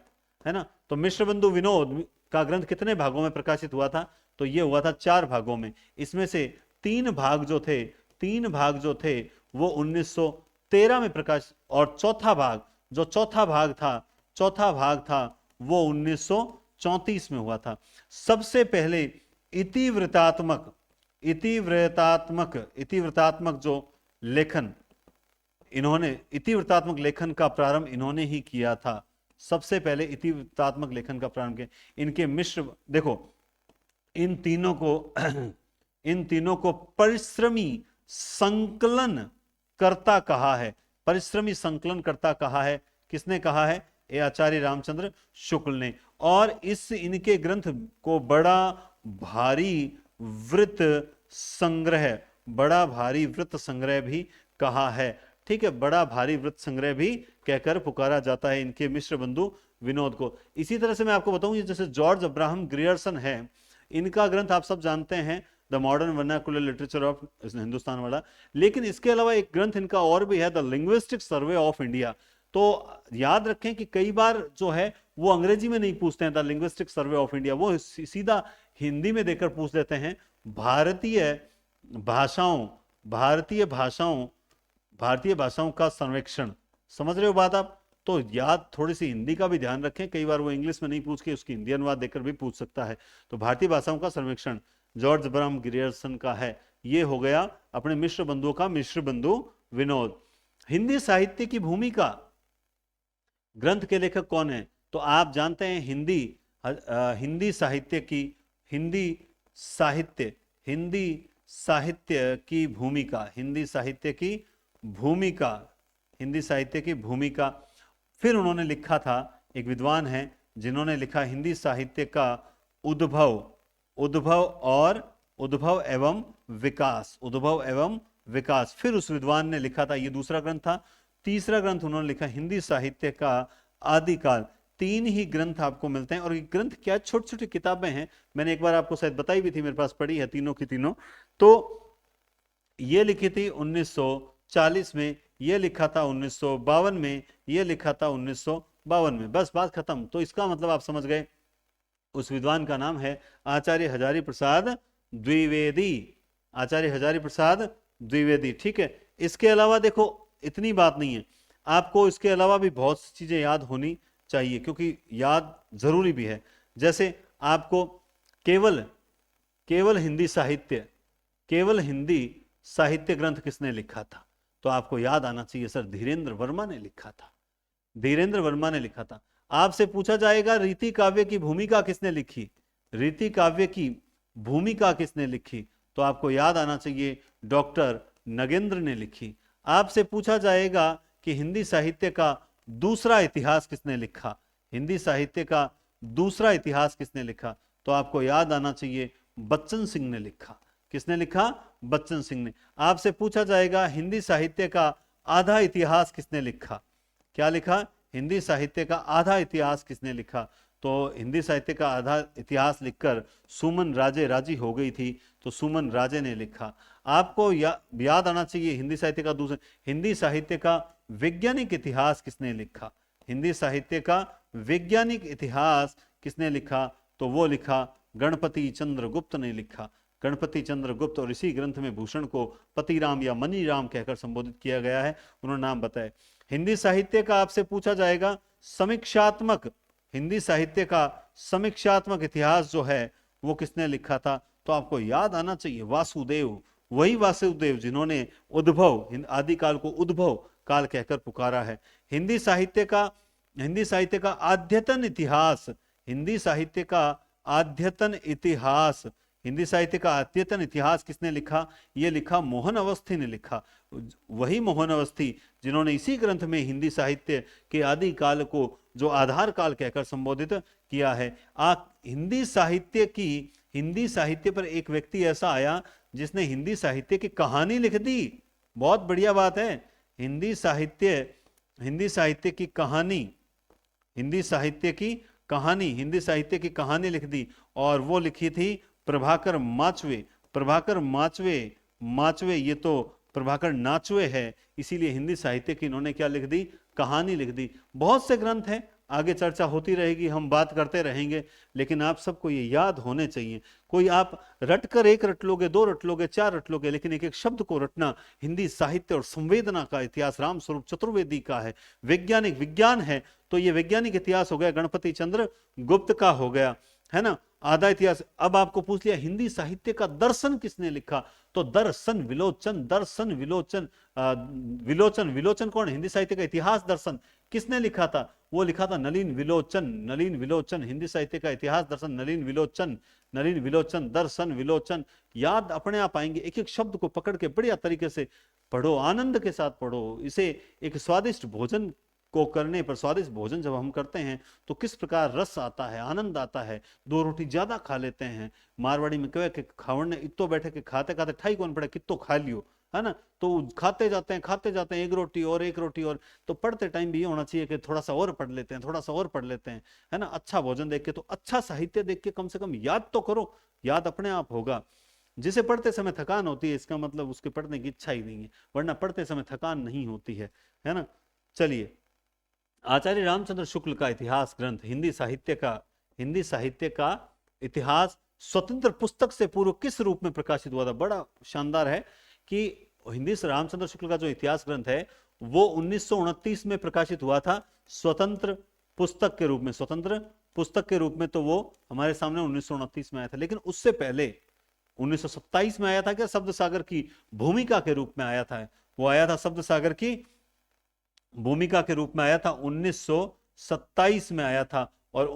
है ना। तो मिश्र बंधु विनोद का ग्रंथ कितने भागों में प्रकाशित हुआ था, तो ये हुआ था 4 भागों में। इसमें से 3 भाग जो थे वो 1913 में प्रकाशित, और चौथा भाग था वो 1934 में हुआ था। सबसे पहले इतिवृत्तात्मक जो लेखन, इतिवृत्तात्मक लेखन का प्रारंभ इन्होंने ही किया था। सबसे पहले इतिवृत्तात्मक लेखन का प्रारंभ किया इनके मिश्र। देखो इन तीनों को परिश्रमी संकलन कर्ता कहा है। परिश्रमी संकलन कर्ता कहा है, किसने कहा है, ये आचार्य रामचंद्र शुक्ल ने। और इनके ग्रंथ को बड़ा भारी वृत्त संग्रह भी कहा है। ठीक है, बड़ा भारी वृत्त संग्रह भी कहकर पुकारा जाता है इनके मिश्र बंधु विनोद को। इसी तरह से मैं आपको बताऊं, जैसे जॉर्ज अब्राहम ग्रियर्सन है, इनका ग्रंथ आप सब जानते हैं, the modern vernacular literature of Hindustan वाला। लेकिन इसके अलावा एक ग्रंथ इनका और भी है, the linguistic survey of India. तो याद रखें कि कई बार जो है वो अंग्रेजी में नहीं पूछते हैं the linguistic survey of India, वो सीधा हिंदी में देकर पूछ देते हैं। भारतीय भाषाओं का सर्वेक्षण, समझ रहे हो बात आप। तो याद थोड़ी सी हिंदी का भी ध्यान रखें, कई बार वो इंग्लिश में नहीं पूछ के उसकी हिंदी अनुवाद देकर भी पूछ सकता है। तो भारतीय भाषाओं का सर्वेक्षण जॉर्ज अब्राहम ग्रियर्सन का है। ये हो गया अपने मिश्र बंधुओं का मिश्र बंधु विनोद। हिंदी साहित्य की भूमिका ग्रंथ के लेखक कौन है, तो आप जानते हैं हिंदी साहित्य की भूमिका फिर उन्होंने लिखा था, एक विद्वान है जिन्होंने लिखा हिंदी साहित्य का उद्भव एवं विकास। फिर उस विद्वान ने लिखा था, ये दूसरा ग्रंथ था। तीसरा ग्रंथ उन्होंने लिखा हिंदी साहित्य का आदिकाल। 3 ही ग्रंथ आपको मिलते हैं, और ये ग्रंथ क्या छोटी छोटी किताबें हैं, मैंने एक बार आपको शायद बताई भी थी, मेरे पास पड़ी है तीनों की तीनों। तो ये लिखी थी 1940 में, ये लिखा था 1952 में, ये लिखा था 1952 में। बस बात खत्म। तो इसका मतलब आप समझ गए, उस विद्वान का नाम है आचार्य हजारी प्रसाद द्विवेदी। ठीक है, इसके अलावा देखो इतनी बात नहीं है, आपको इसके अलावा भी बहुत सी चीजें याद होनी चाहिए, क्योंकि याद जरूरी भी है। जैसे आपको केवल हिंदी साहित्य ग्रंथ किसने लिखा था, तो आपको याद आना चाहिए सर, धीरेन्द्र वर्मा ने लिखा था। आपसे पूछा जाएगा रीति काव्य की भूमिका किसने लिखी, तो आपको याद आना चाहिए डॉक्टर नगेंद्र ने लिखी। आपसे पूछा जाएगा कि हिंदी साहित्य का दूसरा इतिहास किसने लिखा, तो आपको याद आना चाहिए बच्चन सिंह ने लिखा। किसने लिखा, बच्चन सिंह ने। आपसे पूछा जाएगा हिंदी साहित्य का आधा इतिहास किसने लिखा, क्या लिखा, हिंदी साहित्य का आधा इतिहास किसने लिखा, तो हिंदी साहित्य का आधा इतिहास लिखकर सुमन राजे राजी हो गई थी, तो सुमन राजे ने लिखा। आपको याद आना चाहिए हिंदी साहित्य का वैज्ञानिक इतिहास किसने लिखा, तो वो लिखा गणपति चंद्र गुप्त ने लिखा। और इसी ग्रंथ में भूषण को पतिराम या मनीराम कहकर संबोधित किया गया है, उन्होंने नाम बताया। हिंदी साहित्य का आपसे पूछा जाएगा समीक्षात्मक इतिहास जो है वो किसने लिखा था, तो आपको याद आना चाहिए वही वासुदेव जिन्होंने आदिकाल को उद्भव काल कहकर पुकारा है। हिंदी साहित्य का आद्यतन इतिहास हिंदी साहित्य का अद्यतन इतिहास किसने लिखा? ये लिखा मोहन अवस्थी ने लिखा। वही मोहन अवस्थी जिन्होंने इसी ग्रंथ में हिंदी साहित्य के आदि काल को जो आधार काल कहकर संबोधित किया है। हिंदी साहित्य पर एक व्यक्ति ऐसा आया जिसने हिंदी साहित्य की कहानी लिख दी। बहुत बढ़िया बात है। हिंदी साहित्य की कहानी, हिंदी साहित्य की कहानी लिख दी, और वो लिखी थी प्रभाकर माचवे। माचवे ये तो प्रभाकर नाचवे है, इसीलिए हिंदी साहित्य की इन्होंने क्या लिख दी? कहानी लिख दी। बहुत से ग्रंथ हैं, आगे चर्चा होती रहेगी, हम बात करते रहेंगे, लेकिन आप सबको ये याद होने चाहिए। कोई आप रटकर एक रट लोगे, दो रट लोगे, चार रट लोगे, लेकिन एक एक शब्द को रटना। हिंदी साहित्य और संवेदना का इतिहास राम स्वरूप चतुर्वेदी का है। वैज्ञानिक विज्ञान है तो ये वैज्ञानिक इतिहास हो गया, गणपति चंद्र गुप्त का हो गया, है ना, आधा इतिहास। अब आपको पूछ लिया हिंदी साहित्य का दर्शन किसने लिखा, तो दर्शन विलोचन कौन? हिंदी साहित्य का इतिहास दर्शन किसने लिखा था? वो लिखा था नलिन विलोचन। हिंदी साहित्य का इतिहास दर्शन नलिन विलोचन, दर्शन विलोचन। याद अपने आप आएंगे। एक एक शब्द को पकड़ के बढ़िया तरीके से पढ़ो, आनंद के साथ पढ़ो। इसे एक स्वादिष्ट भोजन को करने पर, स्वादिष्ट भोजन जब हम करते हैं तो किस प्रकार रस आता है, आनंद आता है। दो रोटी ज्यादा खा लेते हैं। मारवाड़ी में कहे कि खावड़ने इतो बैठे के खाते खाते ठाई कौन पड़े, कितो खा लियो, है ना। तो खाते जाते हैं एक रोटी और। तो पढ़ते टाइम भी ये होना चाहिए कि थोड़ा सा और पढ़ लेते हैं, है ना। अच्छा भोजन देख के, तो अच्छा साहित्य देख के कम से कम याद तो करो। याद अपने आप होगा। जिसे पढ़ते समय थकान होती है, इसका मतलब उसके पढ़ने की इच्छा ही नहीं है, वरना पढ़ते समय थकान नहीं होती है ना। चलिए, आचार्य रामचंद्र शुक्ल का इतिहास ग्रंथ, हिंदी साहित्य का इतिहास स्वतंत्र पुस्तक से पूर्व किस रूप में प्रकाशित हुआ था? बड़ा शानदार है कि हिंदी से रामचंद्र शुक्ल का जो इतिहास ग्रंथ है वो 1929 में प्रकाशित हुआ था, स्वतंत्र पुस्तक के रूप में। तो वो हमारे सामने 1929 में आया था। लेकिन उससे पहले 1927 में आया था क्या? शब्द सागर की भूमिका के रूप में आया था। वो आया था शब्द सागर की भूमिका के रूप में आया था, 1927 में आया था। और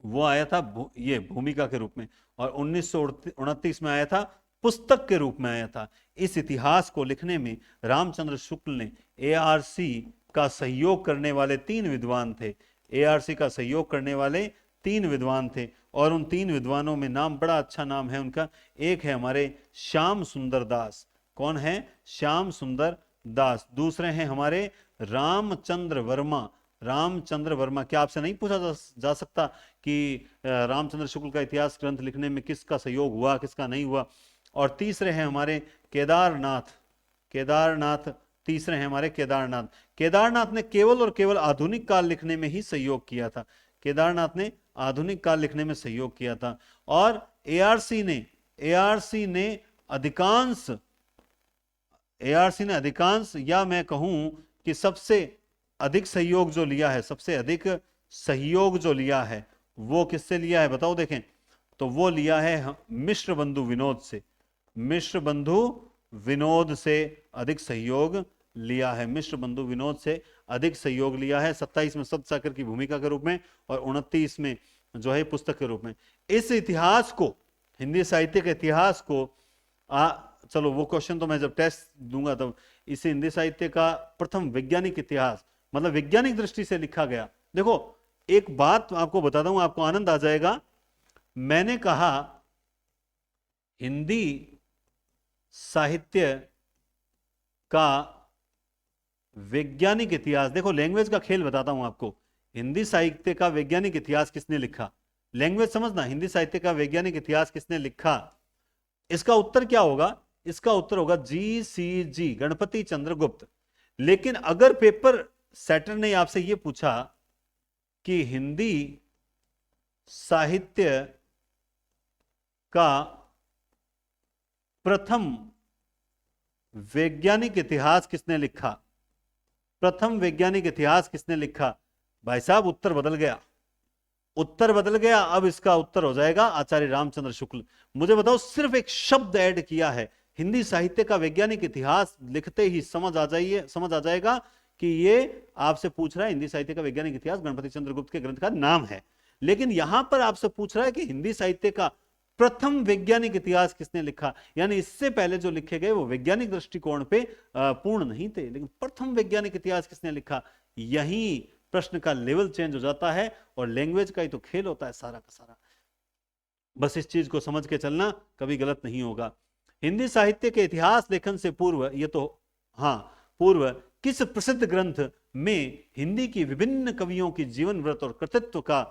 वो आया था ये भूमिका के रूप में, और 1929 में आया था पुस्तक के रूप में आया था। इस इतिहास को लिखने में रामचंद्र शुक्ल ने ARC का सहयोग करने वाले 3 विद्वान थे। ARC का सहयोग करने वाले 3 विद्वान थे, और उन 3 विद्वानों में नाम, बड़ा अच्छा नाम है उनका। एक है हमारे श्याम सुंदर दास। कौन है? श्याम सुंदर दास। दूसरे हैं हमारे रामचंद्र वर्मा। क्या आपसे नहीं पूछा जा सकता कि रामचंद्र शुक्ल का इतिहास ग्रंथ लिखने में किसका सहयोग हुआ, किसका नहीं हुआ? और तीसरे हैं हमारे केदारनाथ। तीसरे हैं हमारे केदारनाथ ने केवल और केवल आधुनिक काल लिखने में ही सहयोग किया था। केदारनाथ ने आधुनिक काल लिखने में सहयोग किया था। और ARC ने अधिकांश या मैं कहूं कि सबसे अधिक सहयोग जो लिया है, वो किससे लिया है बताओ? देखें तो वो लिया है मिश्र बंधु विनोद से अधिक सहयोग लिया है। 27 में शब्द सागर की भूमिका के रूप में, और 29 में जो है पुस्तक के रूप में। इस इतिहास को, हिंदी साहित्य के इतिहास को, चलो वो क्वेश्चन तो मैं जब टेस्ट दूंगा तब, इसे हिंदी साहित्य का प्रथम वैज्ञानिक इतिहास, मतलब वैज्ञानिक दृष्टि से लिखा गया। देखो एक बात आपको बता दूं, आपको आनंद आ जाएगा। मैंने कहा हिंदी साहित्य का वैज्ञानिक इतिहास, देखो लैंग्वेज का खेल बताता हूं आपको। हिंदी साहित्य का वैज्ञानिक इतिहास किसने लिखा? लैंग्वेज समझना, हिंदी साहित्य का वैज्ञानिक इतिहास किसने लिखा? इसका उत्तर क्या होगा? इसका उत्तर होगा GCG, गणपति चंद्र गुप्त। लेकिन अगर पेपर सेटर ने आपसे यह पूछा कि हिंदी साहित्य का प्रथम वैज्ञानिक इतिहास किसने लिखा, भाई साहब उत्तर बदल गया। अब इसका उत्तर हो जाएगा आचार्य रामचंद्र शुक्ल। मुझे बताओ, सिर्फ एक शब्द ऐड किया है, हिंदी साहित्य का वैज्ञानिक इतिहास लिखते ही समझ आ जाएगा कि ये आपसे पूछ रहा है हिंदी साहित्य का वैज्ञानिक इतिहास गणपति चंद्र गुप्त के ग्रंथ का नाम है। लेकिन यहां पर आपसे पूछ रहा है कि हिंदी साहित्य का प्रथम वैज्ञानिक इतिहास किसने लिखा, यानी इससे पहले जो लिखे गए वो वैज्ञानिक दृष्टिकोण पे पूर्ण नहीं थे, लेकिन प्रथम वैज्ञानिक इतिहास किसने लिखा, यही प्रश्न का लेवल चेंज हो जाता है और लैंग्वेज का ही तो खेल होता है सारा का सारा। बस इस चीज को समझ के चलना, कभी गलत नहीं होगा। हिंदी साहित्य के इतिहास लेखन से पूर्व, ये तो हाँ पूर्व, किस प्रसिद्ध ग्रंथ में हिंदी की विभिन्न कवियों की जीवन व्रत और कृतित्व का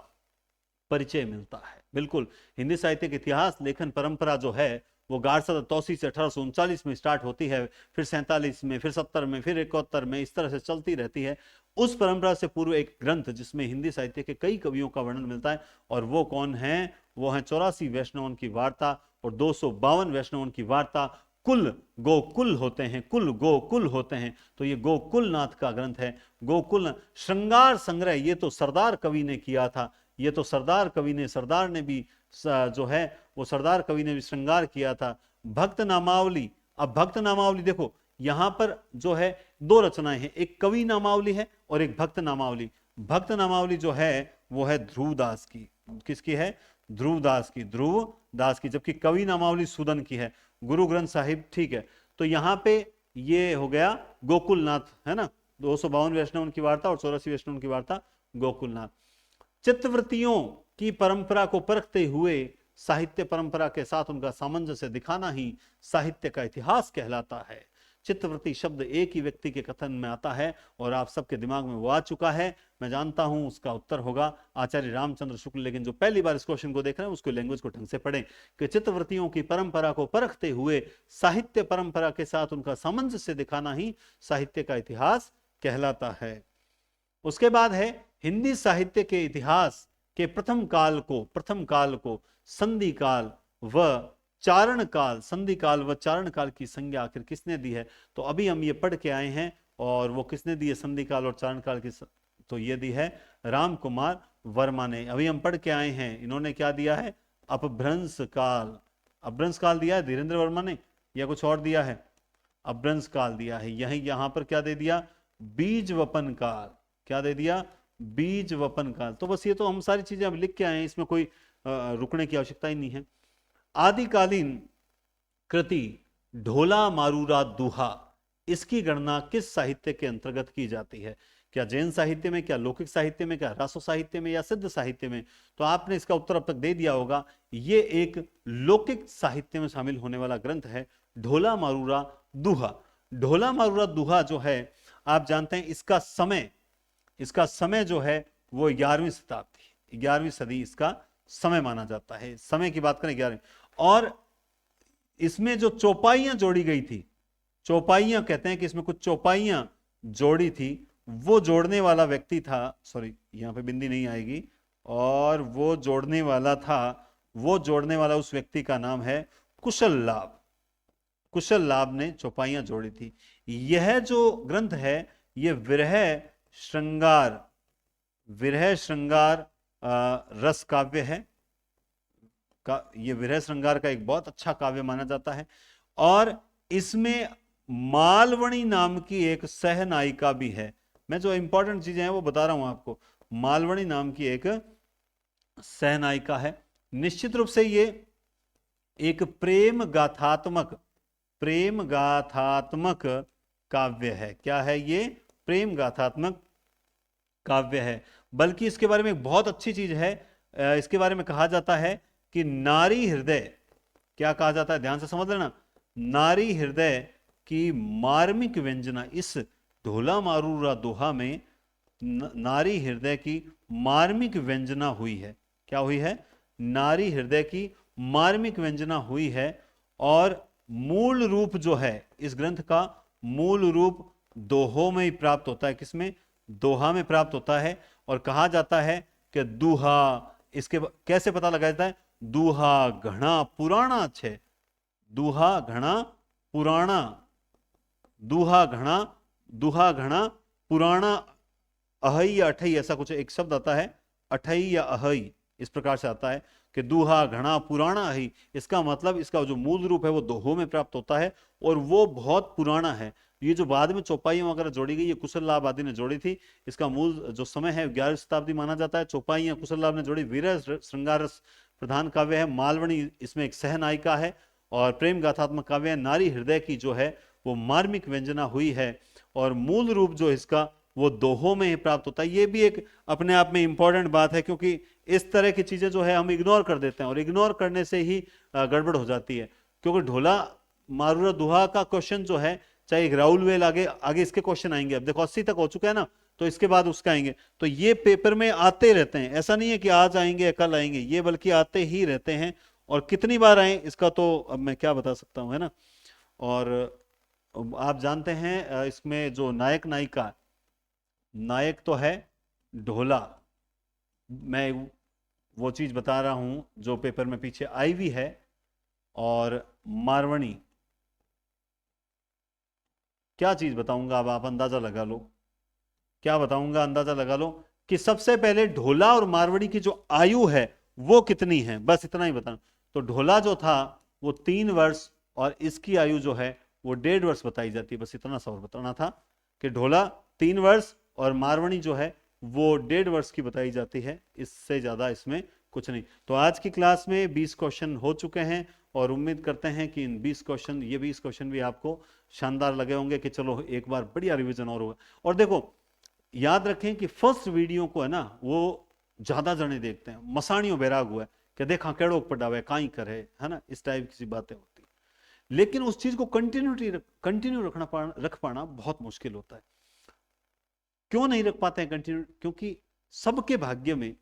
परिचय मिलता है। बिल्कुल, हिंदी साहित्य के इतिहास लेखन परंपरा जो है वो 1883 से 1839 में स्टार्ट होती है, फिर 47 में, फिर 70 में, फिर 71 में, इस तरह से चलती रहती है। उस परंपरा से पूर्व एक ग्रंथ जिसमें हिंदी साहित्य के कई कवियों का वर्णन मिलता है, और वो कौन है, वो है 84 वैष्णवों की वार्ता और 252 वैष्णवों की वार्ता। कुल गोकुल होते हैं, कुल गोकुल होते हैं, तो ये गोकुलनाथ का ग्रंथ है। गोकुल श्रृंगार संग्रह, ये तो सरदार कवि ने किया था, ये तो सरदार कवि ने, सरदार ने भी जो है वो सरदार कवि ने भी श्रृंगार किया था। भक्त नामावली, अब भक्त नामावली देखो यहां पर जो है दो रचनाएं हैं, एक कवि नामावली है और एक भक्त नामावली। भक्त नामावली जो है वो है ध्रुवदास की, किसकी है, ध्रुवदास की, ध्रुवदास की, जबकि कवि नामावली सूदन की है, गुरु ग्रंथ साहिब, ठीक है। तो यहां पे ये हो गया गोकुलनाथ, है ना, 252 वैष्णव की वार्ता और 84 वैष्णव की वार्ता, गोकुलनाथ। चित्तवृत्तियों की परंपरा को परखते हुए साहित्य परंपरा के साथ उनका सामंजस्य दिखाना ही साहित्य का इतिहास कहलाता है। चित्तवृत्ति शब्द एक ही व्यक्ति के कथन में आता है और आप सबके दिमाग में वो आ चुका है, मैं जानता हूं उसका उत्तर होगा आचार्य रामचंद्र शुक्ल। लेकिन जो पहली बार इस क्वेश्चन को देख रहे हैं उसको लैंग्वेज को ढंग से पढ़ें कि चित्तवृत्तियों की परंपरा को परखते हुए साहित्य परंपरा के साथ उनका सामंजस्य दिखाना ही साहित्य का इतिहास कहलाता है। उसके बाद है हिंदी साहित्य के इतिहास के प्रथम काल को संधि काल व चारण काल, संधि काल व चारण काल की संज्ञा आखिर किसने दी है। तो अभी हम ये पढ़ के आए हैं, और वो किसने दी है संधि काल और चारण काल की, तो ये दी है राम कुमार वर्मा ने। अभी हम पढ़ के आए हैं, इन्होंने क्या दिया है, अपभ्रंश काल, अपभ्रंश काल दिया है धीरेन्द्र वर्मा ने, या कुछ और दिया है, अपभ्रंश काल दिया है। यहां पर क्या दे दिया, बीज वपन काल, क्या दे दिया, बीज वपन काल। तो बस ये तो हम सारी चीजें अब लिख के आए हैं, इसमें कोई रुकने की आवश्यकता ही नहीं है। आदिकालीन कृति ढोला मारूरा दुहा, इसकी गणना किस साहित्य के अंतर्गत की जाती है, क्या जैन साहित्य में, क्या लौकिक साहित्य में, क्या रासो साहित्य में, या सिद्ध साहित्य में। तो आपने इसका उत्तर अब तक दे दिया होगा, ये एक लौकिक साहित्य में शामिल होने वाला ग्रंथ है ढोला मारूरा दुहा। ढोला मारूरा दुहा जो है आप जानते हैं इसका समय जो है वो 11वीं शताब्दी, 11वीं सदी इसका समय माना जाता है। समय की बात करें 11वीं, और इसमें जो चौपाइयां जोड़ी गई थी, चौपाइयां कहते हैं कि इसमें कुछ चौपाइयां जोड़ी थी, वो जोड़ने वाला व्यक्ति था, सॉरी यहां पे बिंदी नहीं आएगी, और वो जोड़ने वाला उस व्यक्ति का नाम है कुशल लाभ। कुशल लाभ ने चौपाइयां जोड़ी थी। यह जो ग्रंथ है ये विरह श्रृंगार रस काव्य है, ये विरह श्रृंगार का एक बहुत अच्छा काव्य माना जाता है, और इसमें मालवणी नाम की एक सहनायिका भी है। मैं जो इंपॉर्टेंट चीजें हैं वो बता रहा हूं आपको, मालवणी नाम की एक सहनायिका है। निश्चित रूप से ये एक प्रेम गाथात्मक काव्य है। क्या है ये, प्रेम गाथात्मक काव्य है। बल्कि इसके बारे में एक बहुत अच्छी चीज है, इसके बारे में कहा जाता है कि नारी हृदय, क्या कहा जाता है, ध्यान से समझ लेना, नारी हृदय की मार्मिक व्यंजना, इस ढोला मारूरा दोहा में नारी हृदय की मार्मिक व्यंजना हुई है। क्या हुई है, नारी हृदय की मार्मिक व्यंजना हुई है। और मूल रूप जो है इस ग्रंथ का, मूल रूप दोहों में ही प्राप्त होता है। किसमें, दोहा में प्राप्त होता है। और कहा जाता है कि दुहा, इसके कैसे पता लगाया जाता है, दुहा घना पुराना छे, दुहा घना पुराना, दुहा घना पुराना, अहई या अठई, ऐसा कुछ एक शब्द आता है, अठई या अहई, इस प्रकार से आता है कि दुहा घना पुराना अहई। इसका मतलब इसका जो मूल रूप है वो दोहों में प्राप्त होता है और वो बहुत पुराना है। ये जो बाद में चौपाइयां वगैरह जोड़ी गई, ये कुशल लाभ आदि ने जोड़ी थी। इसका मूल जो समय है 11वीं शताब्दी माना जाता है। चौपाइयां कुशल लाभ ने जोड़ी, वीर श्रृंगार प्रधान काव्य है। मालवणी इसमें एक सहनायिका है और प्रेम गाथात्मक काव्य है। नारी हृदय की जो है वो मार्मिक व्यंजना हुई है और मूल रूप जो इसका वो दोहों में ही प्राप्त होता है। ये भी एक अपने आप में इंपॉर्टेंट बात है, क्योंकि इस तरह की चीजें जो है हम इग्नोर कर देते हैं और इग्नोर करने से ही गड़बड़ हो जाती है। क्योंकि ढोला मारूरा दुहा का क्वेश्चन जो है, चाहे एक राहुल वेल आगे आगे इसके क्वेश्चन आएंगे। अब देखो 80 तक हो चुका है ना, तो इसके बाद उसका आएंगे। तो ये पेपर में आते रहते हैं, ऐसा नहीं है कि आज आएंगे या कल आएंगे, ये बल्कि आते ही रहते हैं। और कितनी बार आए इसका तो अब मैं क्या बता सकता हूं, है ना। और आप जानते हैं इसमें जो नायक नायिका, नायक तो है ढोला। मैं वो चीज बता रहा हूं जो पेपर में पीछे आई भी है। और मारवणी क्या चीज बताऊंगा, अब आप अंदाजा लगा लो। क्या बताऊंगा, अंदाजा लगा लो कि सबसे पहले ढोला और मारवाड़ी की जो आयु है वो कितनी है, बस इतना ही बताना। तो ढोला जो था वो 3 वर्ष और इसकी आयु जो है वो 1.5 वर्ष बताई जाती है। बस इतना सा और बताना था कि ढोला 3 वर्ष और मारवाड़ी जो है वो 1.5 वर्ष की बताई जाती है। इससे ज्यादा इसमें कुछ नहीं। तो आज की क्लास में 20 क्वेश्चन हो चुके हैं और उम्मीद करते हैं कि इन 20 क्वेश्चन, ये 20 क्वेश्चन भी आपको शानदार लगे होंगे कि चलो एक बार बढ़िया रिवीजन और होगा। और देखो याद रखें कि फर्स्ट वीडियो को है ना वो ज्यादा जने देखते हैं, मसाणियों बैराग हुआ है कि देखा केड़ो पड़ावे काई करे, है ना, इस टाइप की बातें होती है। लेकिन उस चीज को कंटिन्यू रख पाना बहुत मुश्किल होता है। क्यों नहीं रख पाते हैं कंटिन्यू? क्योंकि सबके भाग्य में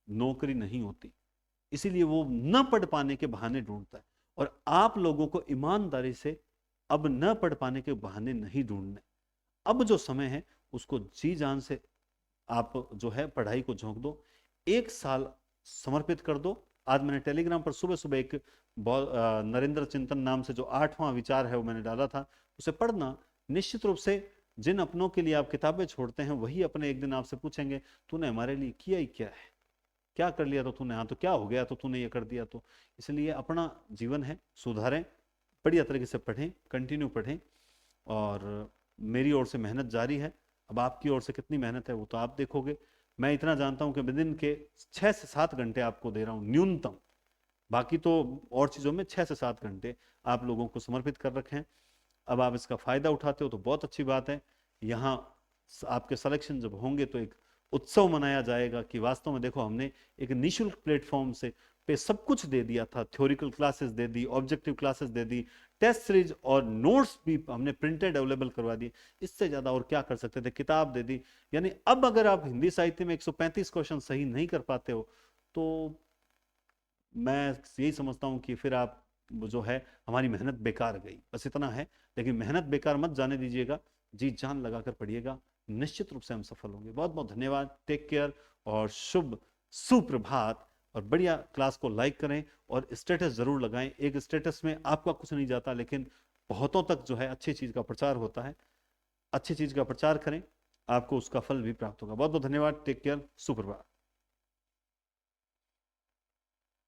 नौकरी नहीं होती, इसीलिए वो न पढ़ पाने के बहाने ढूंढता है। और आप लोगों को ईमानदारी से अब न पढ़ पाने के बहाने नहीं ढूंढने। अब जो समय है उसको जी जान से आप जो है पढ़ाई को झोंक दो, 1 साल समर्पित कर दो। आज मैंने टेलीग्राम पर सुबह सुबह एक नरेंद्र चिंतन नाम से जो 8वां विचार है वो मैंने डाला था, उसे पढ़ना। निश्चित रूप से जिन अपनों के लिए आप किताबें छोड़ते हैं वही अपने एक दिन आपसे पूछेंगे तूने हमारे लिए किया ही क्या है, क्या कर लिया तो तूने, हाँ तो क्या हो गया तो तूने ये कर दिया। तो इसलिए अपना जीवन है सुधारें, बढ़िया तरीके से पढ़ें, कंटिन्यू पढ़ें। और मेरी ओर से मेहनत जारी है। अब आपकी ओर से कितनी मेहनत है वो तो आप देखोगे। मैं इतना जानता हूं कि विदिन के 6 से 7 घंटे आपको दे रहा हूं न्यूनतम। बाकी तो और चीजों में 6 से 7 घंटे आप लोगों को समर्पित कर रखे हैं। अब आप इसका फायदा उठाते हो तो बहुत अच्छी बात है। यहाँ आपके सिलेक्शन जब होंगे तो एक उत्सव मनाया जाएगा कि वास्तव में देखो हमने एक निःशुल्क प्लेटफॉर्म से पे सब कुछ दे दिया था। थ्योरिकल क्लासेस दे दी, ऑब्जेक्टिव क्लासेस दे दी, टेस्ट सीरीज और नोट्स भी हमने प्रिंटेड अवेलेबल करवा दिए। इससे ज्यादा और क्या कर सकते थे, किताब दे दी। यानी अब अगर आप हिंदी साहित्य में 135 क्वेश्चन सही नहीं कर पाते हो तो मैं यही समझता हूं कि फिर आप जो है हमारी मेहनत बेकार गई, बस इतना है। लेकिन मेहनत बेकार मत जाने दीजिएगा, जी जान लगाकर पढ़िएगा, निश्चित रूप से हम सफल होंगे। बहुत बहुत धन्यवाद, टेक केयर और शुभ सुप्रभात। और बढ़िया क्लास को लाइक करें और स्टेटस जरूर लगाएं। एक स्टेटस में आपका कुछ नहीं जाता, लेकिन बहुतों तक जो है अच्छी चीज का प्रचार होता है। अच्छी चीज का प्रचार करें, आपको उसका फल भी प्राप्त होगा। बहुत बहुत धन्यवाद, टेक केयर, सुप्रभात।